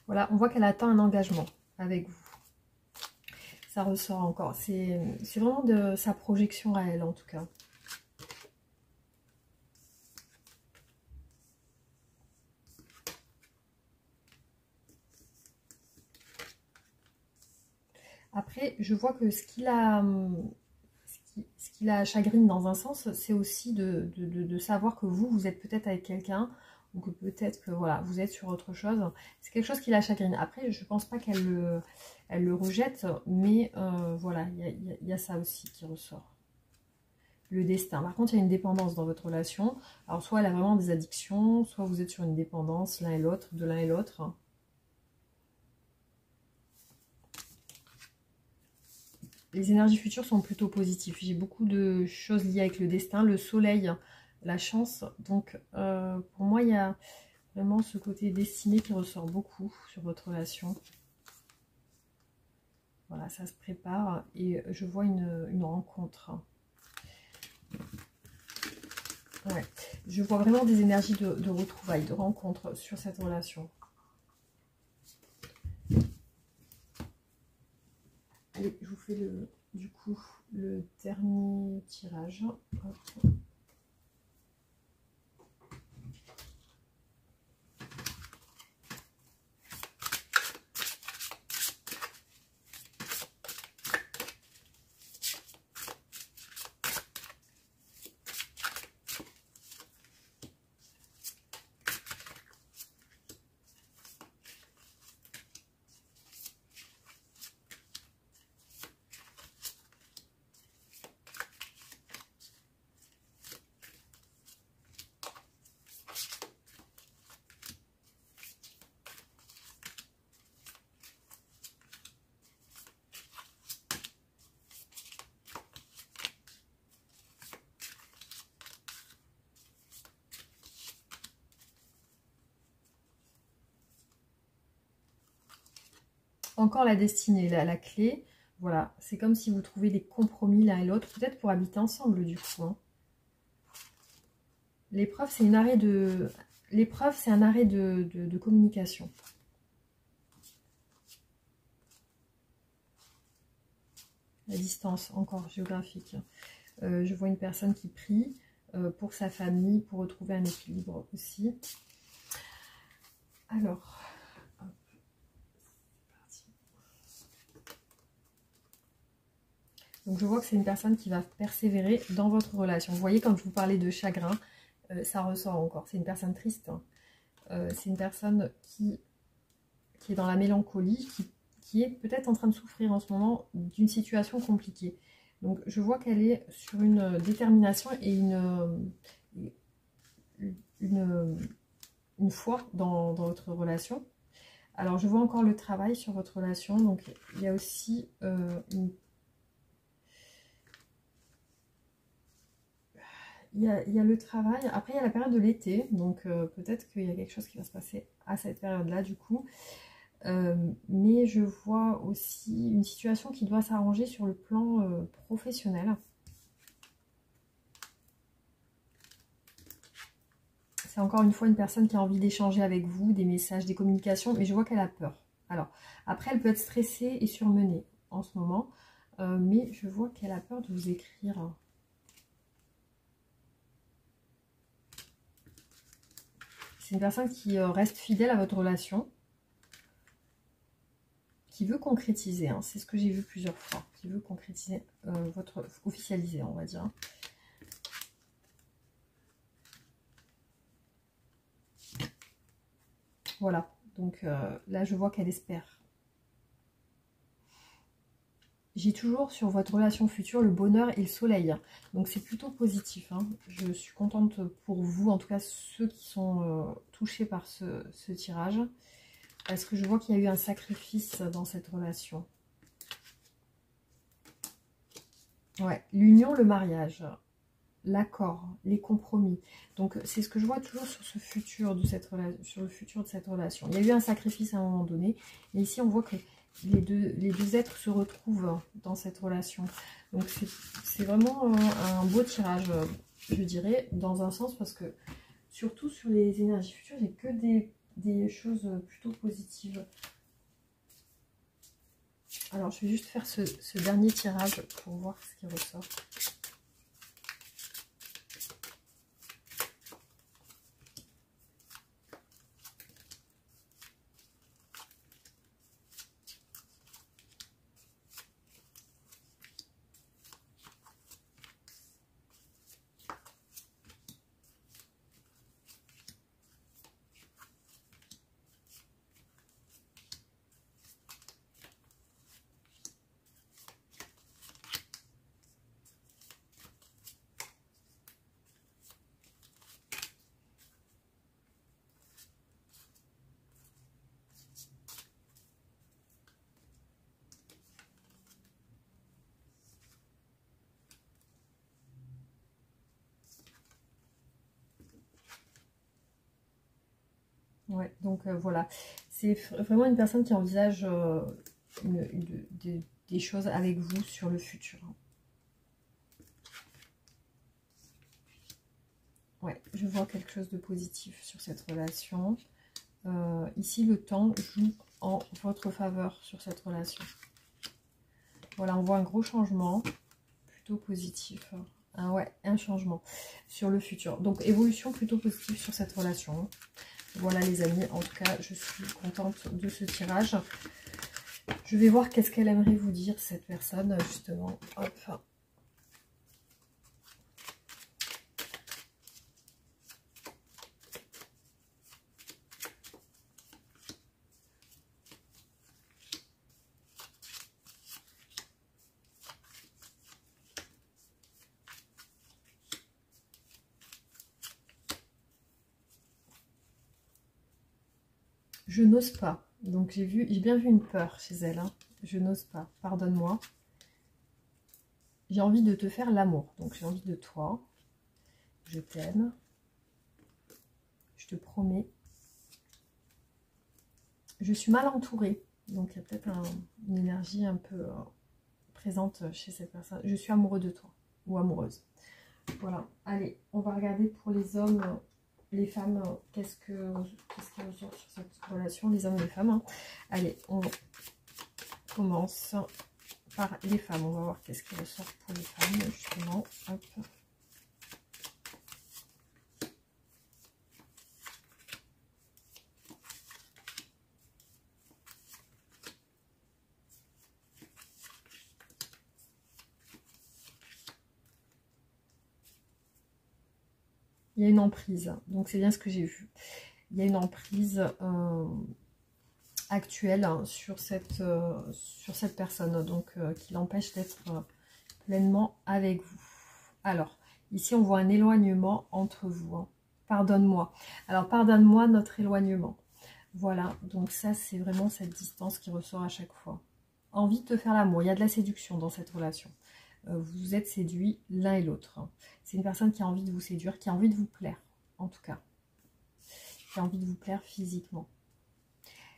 Voilà, on voit qu'elle attend un engagement avec vous. Ça ressort encore. C'est vraiment de sa projection à elle, en tout cas. Après, je vois que ce qui la chagrine dans un sens, c'est aussi de savoir que vous êtes peut-être avec quelqu'un, ou que peut-être que voilà, vous êtes sur autre chose. C'est quelque chose qui la chagrine. Après, je pense pas qu'elle le rejette, mais voilà, il y a ça aussi qui ressort. Le destin. Par contre, il y a une dépendance dans votre relation. Alors, soit elle a vraiment des addictions, soit vous êtes sur une dépendance l'un et l'autre, de l'un et l'autre. Les énergies futures sont plutôt positives. J'ai beaucoup de choses liées avec le destin, le soleil, la chance. Donc, pour moi, il y a vraiment ce côté destiné qui ressort beaucoup sur votre relation. Voilà, ça se prépare et je vois une rencontre. Ouais, je vois vraiment des énergies de retrouvailles, de rencontre sur cette relation. Allez, je vous fais du coup le dernier tirage. Hop. Encore la destinée, la clé. Voilà, c'est comme si vous trouvez des compromis l'un et l'autre, peut-être pour habiter ensemble du coup. Hein. L'épreuve, c'est un arrêt de communication. La distance, encore géographique. Je vois une personne qui prie pour sa famille, pour retrouver un équilibre aussi. Alors, hop, c'est parti. Donc je vois que c'est une personne qui va persévérer dans votre relation. Vous voyez, quand je vous parlais de chagrin, ça ressort encore. C'est une personne triste. Hein. C'est une personne qui est dans la mélancolie, qui est peut-être en train de souffrir en ce moment d'une situation compliquée. Donc je vois qu'elle est sur une détermination et une foi dans votre relation. Alors je vois encore le travail sur votre relation. Donc il y a aussi il y a le travail. Après il y a la période de l'été. Donc peut-être qu'il y a quelque chose qui va se passer à cette période-là du coup. Mais je vois aussi une situation qui doit s'arranger sur le plan professionnel. C'est encore une fois une personne qui a envie d'échanger avec vous, des messages, des communications, mais je vois qu'elle a peur. Alors, après, elle peut être stressée et surmenée en ce moment, mais je vois qu'elle a peur de vous écrire. C'est une personne qui reste fidèle à votre relation, qui veut concrétiser, hein, c'est ce que j'ai vu plusieurs fois, qui veut concrétiser officialiser, on va dire. Voilà, donc là je vois qu'elle espère. J'ai toujours sur votre relation future le bonheur et le soleil. Donc c'est plutôt positif. Hein. Je suis contente pour vous, en tout cas ceux qui sont touchés par ce tirage. Parce que je vois qu'il y a eu un sacrifice dans cette relation. Ouais, l'union, le mariage, l'accord, les compromis. Donc c'est ce que je vois toujours sur ce futur de cette sur le futur de cette relation. Il y a eu un sacrifice à un moment donné. Et ici on voit que les deux êtres se retrouvent dans cette relation. Donc c'est vraiment un beau tirage, je dirais, dans un sens, parce que surtout sur les énergies futures, j'ai que des choses plutôt positives. Alors je vais juste faire ce dernier tirage pour voir ce qui ressort. Ouais, donc voilà, c'est vraiment une personne qui envisage des choses avec vous sur le futur. Ouais, je vois quelque chose de positif sur cette relation. Ici, le temps joue en votre faveur sur cette relation. Voilà, on voit un gros changement, plutôt positif. Ouais, un changement sur le futur. Donc, évolution plutôt positive sur cette relation. Voilà les amis, en tout cas, je suis contente de ce tirage. Je vais voir qu'est-ce qu'elle aimerait vous dire, cette personne, justement. Hop. Je n'ose pas. Donc j'ai bien vu une peur chez elle. Hein. Je n'ose pas. Pardonne-moi. J'ai envie de te faire l'amour. Donc j'ai envie de toi. Je t'aime. Je te promets. Je suis mal entourée. Donc il y a peut-être une énergie un peu présente chez cette personne. Je suis amoureux de toi. Ou amoureuse. Voilà. Allez, on va regarder pour les hommes, les femmes. Qu'est-ce qui ressort sur cette relation, les hommes et les femmes. Hein. Allez, on commence par les femmes. On va voir qu'est-ce qui ressort pour les femmes, justement. Hop. Il y a une emprise, donc c'est bien ce que j'ai vu. Il y a une emprise actuelle sur cette personne, donc qui l'empêche d'être pleinement avec vous. Alors, ici on voit un éloignement entre vous. Hein. Pardonne-moi. Alors, pardonne-moi notre éloignement. Voilà, donc ça c'est vraiment cette distance qui ressort à chaque fois. Envie de te faire l'amour, il y a de la séduction dans cette relation. Vous êtes séduits l'un et l'autre. C'est une personne qui a envie de vous séduire, qui a envie de vous plaire, en tout cas. Qui a envie de vous plaire physiquement.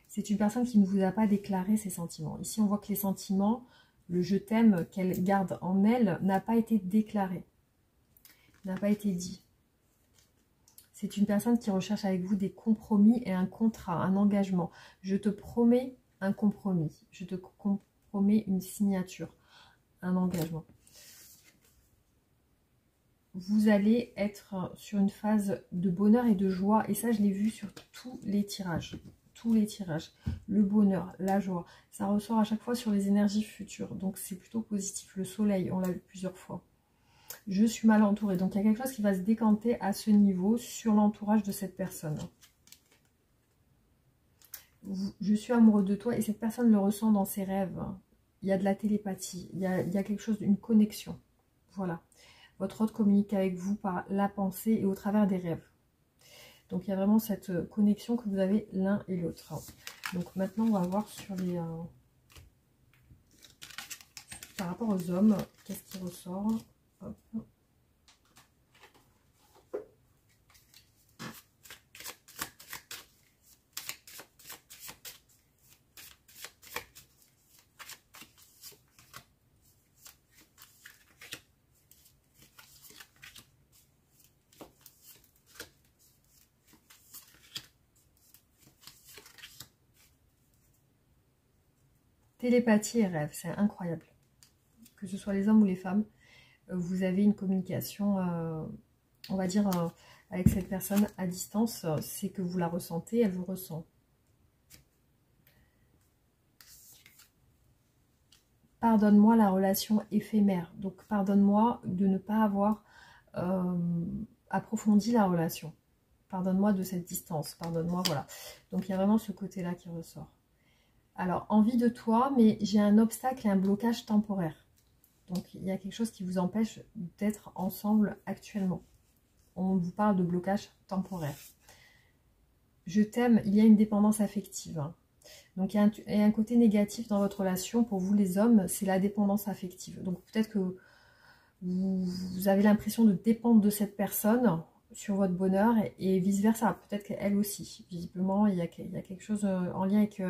C'est une personne qui ne vous a pas déclaré ses sentiments. Ici, on voit que les sentiments, le je t'aime qu'elle garde en elle, n'a pas été déclaré. N'a pas été dit. C'est une personne qui recherche avec vous des compromis et un contrat, un engagement. Je te promets un compromis. Je te promets une signature, un engagement. Vous allez être sur une phase de bonheur et de joie. Et ça, je l'ai vu sur tous les tirages. Tous les tirages. Le bonheur, la joie. Ça ressort à chaque fois sur les énergies futures. Donc, c'est plutôt positif. Le soleil, on l'a vu plusieurs fois. Je suis mal entourée. Donc, il y a quelque chose qui va se décanter à ce niveau sur l'entourage de cette personne. je suis amoureux de toi, et cette personne le ressent dans ses rêves. Il y a de la télépathie, il y a quelque chose, une connexion. Voilà. Votre hôte communique avec vous par la pensée et au travers des rêves. Donc il y a vraiment cette connexion que vous avez l'un et l'autre. Donc maintenant on va voir sur les... par rapport aux hommes, qu'est-ce qui ressort? Hop. Télépathie et rêve, c'est incroyable. Que ce soit les hommes ou les femmes, vous avez une communication, on va dire, avec cette personne à distance. C'est que vous la ressentez, elle vous ressent. Pardonne-moi la relation éphémère. Donc, pardonne-moi de ne pas avoir approfondi la relation. Pardonne-moi de cette distance. Pardonne-moi, voilà. Donc, il y a vraiment ce côté-là qui ressort. Alors, envie de toi, mais j'ai un obstacle et un blocage temporaire. Donc, il y a quelque chose qui vous empêche d'être ensemble actuellement. On vous parle de blocage temporaire. Je t'aime, il y a une dépendance affective. Donc, il y a un côté négatif dans votre relation. Pour vous, les hommes, c'est la dépendance affective. Donc, peut-être que vous avez l'impression de dépendre de cette personne sur votre bonheur et vice-versa. Peut-être qu'elle aussi. Visiblement, il y a quelque chose en lien avec...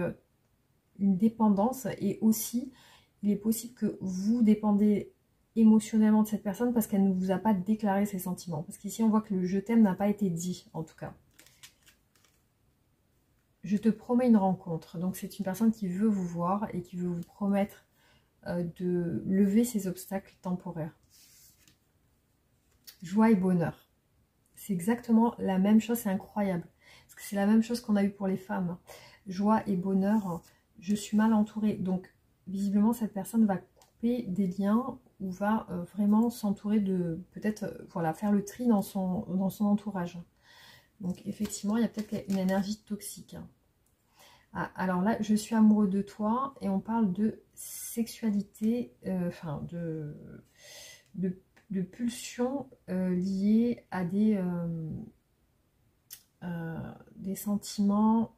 une dépendance, et aussi il est possible que vous dépendez émotionnellement de cette personne parce qu'elle ne vous a pas déclaré ses sentiments, parce qu'ici on voit que le je t'aime n'a pas été dit. En tout cas, je te promets une rencontre. Donc c'est une personne qui veut vous voir et qui veut vous promettre de lever ces obstacles temporaires. Joie et bonheur, c'est exactement la même chose. C'est incroyable parce que c'est la même chose qu'on a eu pour les femmes. Joie et bonheur. Je suis mal entourée. Donc, visiblement, cette personne va couper des liens ou va vraiment s'entourer de... Peut-être, voilà, faire le tri dans son entourage. Donc, effectivement, il y a peut-être une énergie toxique. Ah, alors là, je suis amoureux de toi et on parle de sexualité, enfin, de pulsions liées à des sentiments.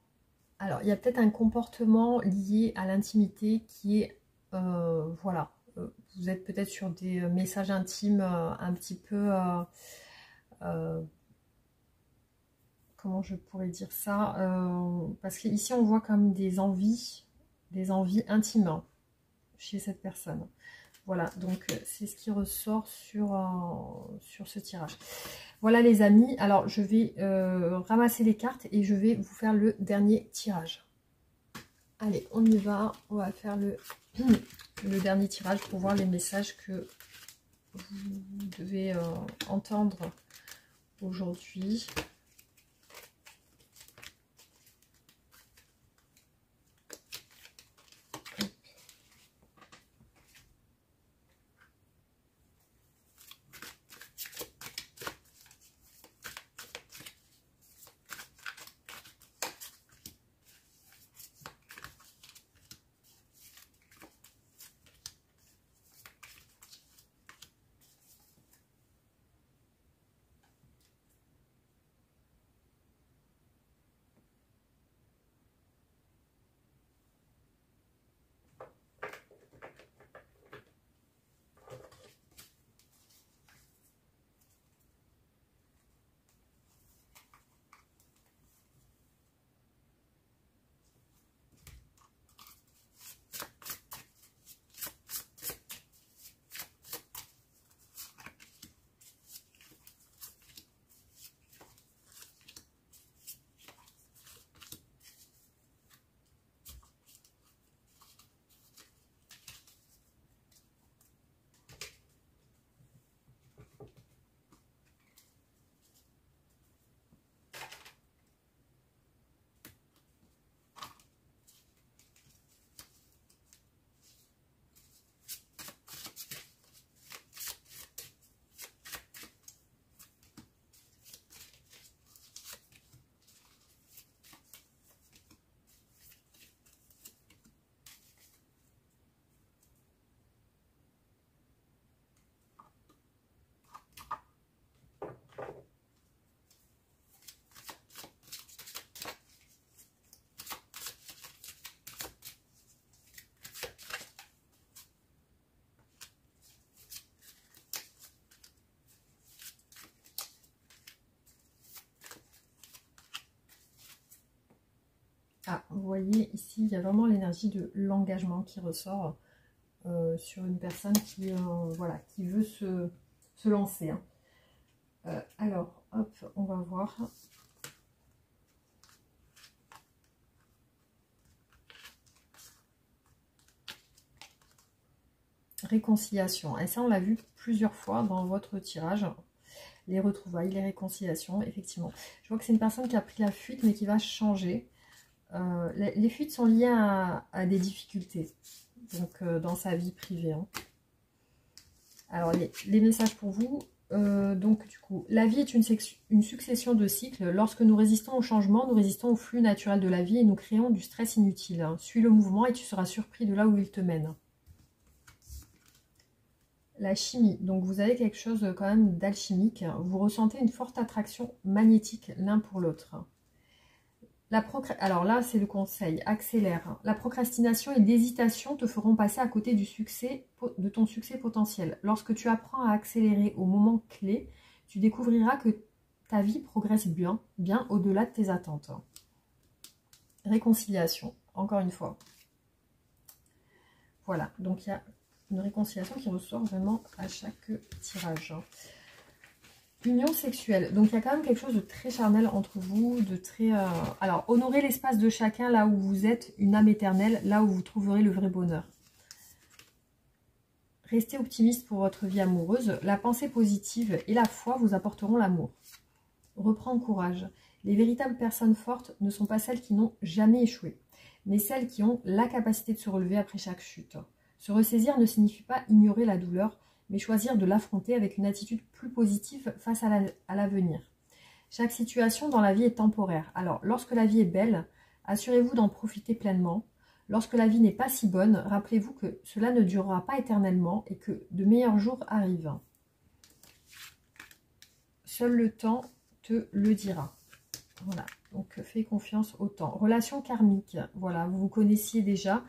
Alors, il y a peut-être un comportement lié à l'intimité qui est, voilà, vous êtes peut-être sur des messages intimes un petit peu, comment je pourrais dire ça, parce qu'ici on voit comme des envies intimes hein, chez cette personne. Voilà, donc c'est ce qui ressort sur ce tirage. Voilà les amis, alors je vais ramasser les cartes et je vais vous faire le dernier tirage. Allez, on y va, on va faire le dernier tirage pour voir les messages que vous devez entendre aujourd'hui. Ah, vous voyez ici, il y a vraiment l'énergie de l'engagement qui ressort sur une personne qui, voilà, qui veut se lancer. Hein. Alors, hop, on va voir. Réconciliation. Et ça, on l'a vu plusieurs fois dans votre tirage. Les retrouvailles, les réconciliations, effectivement. Je vois que c'est une personne qui a pris la fuite, mais qui va changer. Les fuites sont liées à des difficultés, donc dans sa vie privée. Hein. Alors, les messages pour vous. Donc, du coup, la vie est une succession de cycles. Lorsque nous résistons au changement, nous résistons au flux naturel de la vie et nous créons du stress inutile. Hein. Suis le mouvement et tu seras surpris de là où il te mène. La chimie, donc vous avez quelque chose quand même d'alchimique. Vous ressentez une forte attraction magnétique l'un pour l'autre. Alors là, c'est le conseil, accélère. La procrastination et l'hésitation te feront passer à côté de ton succès potentiel. Lorsque tu apprends à accélérer au moment clé, tu découvriras que ta vie progresse bien au-delà de tes attentes. Réconciliation, encore une fois. Voilà, donc il y a une réconciliation qui ressort vraiment à chaque tirage. Union sexuelle. Donc, il y a quand même quelque chose de très charnel entre vous, de très... Alors, honorez l'espace de chacun là où vous êtes, une âme éternelle, là où vous trouverez le vrai bonheur. Restez optimiste pour votre vie amoureuse. La pensée positive et la foi vous apporteront l'amour. Reprends courage. Les véritables personnes fortes ne sont pas celles qui n'ont jamais échoué, mais celles qui ont la capacité de se relever après chaque chute. Se ressaisir ne signifie pas ignorer la douleur, mais choisir de l'affronter avec une attitude plus positive face à l'avenir. Chaque situation dans la vie est temporaire. Alors, lorsque la vie est belle, assurez-vous d'en profiter pleinement. Lorsque la vie n'est pas si bonne, rappelez-vous que cela ne durera pas éternellement et que de meilleurs jours arrivent. Seul le temps te le dira. Voilà, donc fais confiance au temps. Relation karmique, voilà, vous vous connaissiez déjà.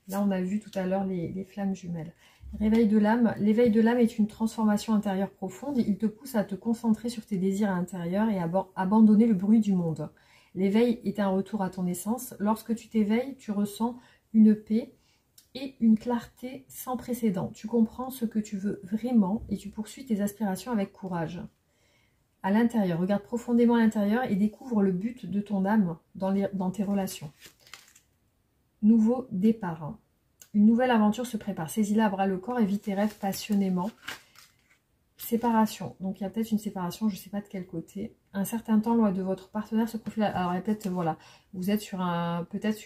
Là, on a vu tout à l'heure les flammes jumelles. Réveil de l'âme. L'éveil de l'âme est une transformation intérieure profonde. Il te pousse à te concentrer sur tes désirs intérieurs et à abandonner le bruit du monde. L'éveil est un retour à ton essence. Lorsque tu t'éveilles, tu ressens une paix et une clarté sans précédent. Tu comprends ce que tu veux vraiment et tu poursuis tes aspirations avec courage. À l'intérieur, regarde profondément à l'intérieur et découvre le but de ton âme dans tes relations. Nouveau départ. Une nouvelle aventure se prépare. Saisis-la à bras le corps et vis tes rêves passionnément. Séparation. Donc il y a peut-être une séparation, je ne sais pas de quel côté. Un certain temps, loin de votre partenaire se profile. Alors il y a peut-être, voilà, vous êtes sur peut-être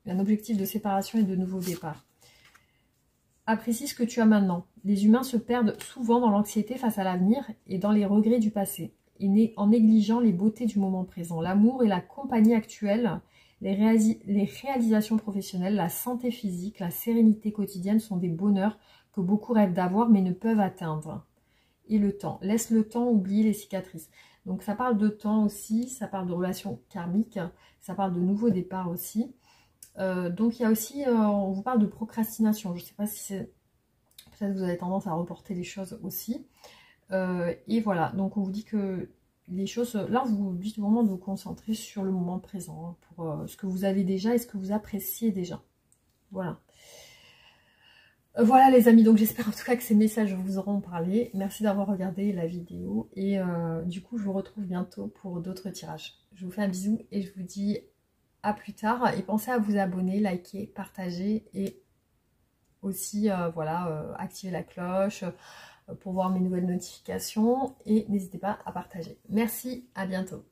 un objectif de séparation et de nouveau départ. Apprécie ce que tu as maintenant. Les humains se perdent souvent dans l'anxiété face à l'avenir et dans les regrets du passé, et en négligeant les beautés du moment présent. L'amour et la compagnie actuelle, les réalisations professionnelles, la santé physique, la sérénité quotidienne sont des bonheurs que beaucoup rêvent d'avoir mais ne peuvent atteindre. Et le temps. Laisse le temps oublier les cicatrices. Donc ça parle de temps aussi, ça parle de relations karmiques, ça parle de nouveaux départs aussi. Donc il y a aussi, on vous parle de procrastination. Je ne sais pas si c'est... Peut-être que vous avez tendance à reporter les choses aussi. Et voilà, donc on vous dit que les choses... Là, on vous dit vraiment de vous concentrer sur le moment présent, hein, pour ce que vous avez déjà et ce que vous appréciez déjà. Voilà. Voilà les amis, donc j'espère en tout cas que ces messages vous auront parlé. Merci d'avoir regardé la vidéo. Et du coup, je vous retrouve bientôt pour d'autres tirages. Je vous fais un bisou et je vous dis... à plus tard et pensez à vous abonner, liker, partager et aussi voilà, activer la cloche pour voir mes nouvelles notifications et n'hésitez pas à partager. Merci, à bientôt.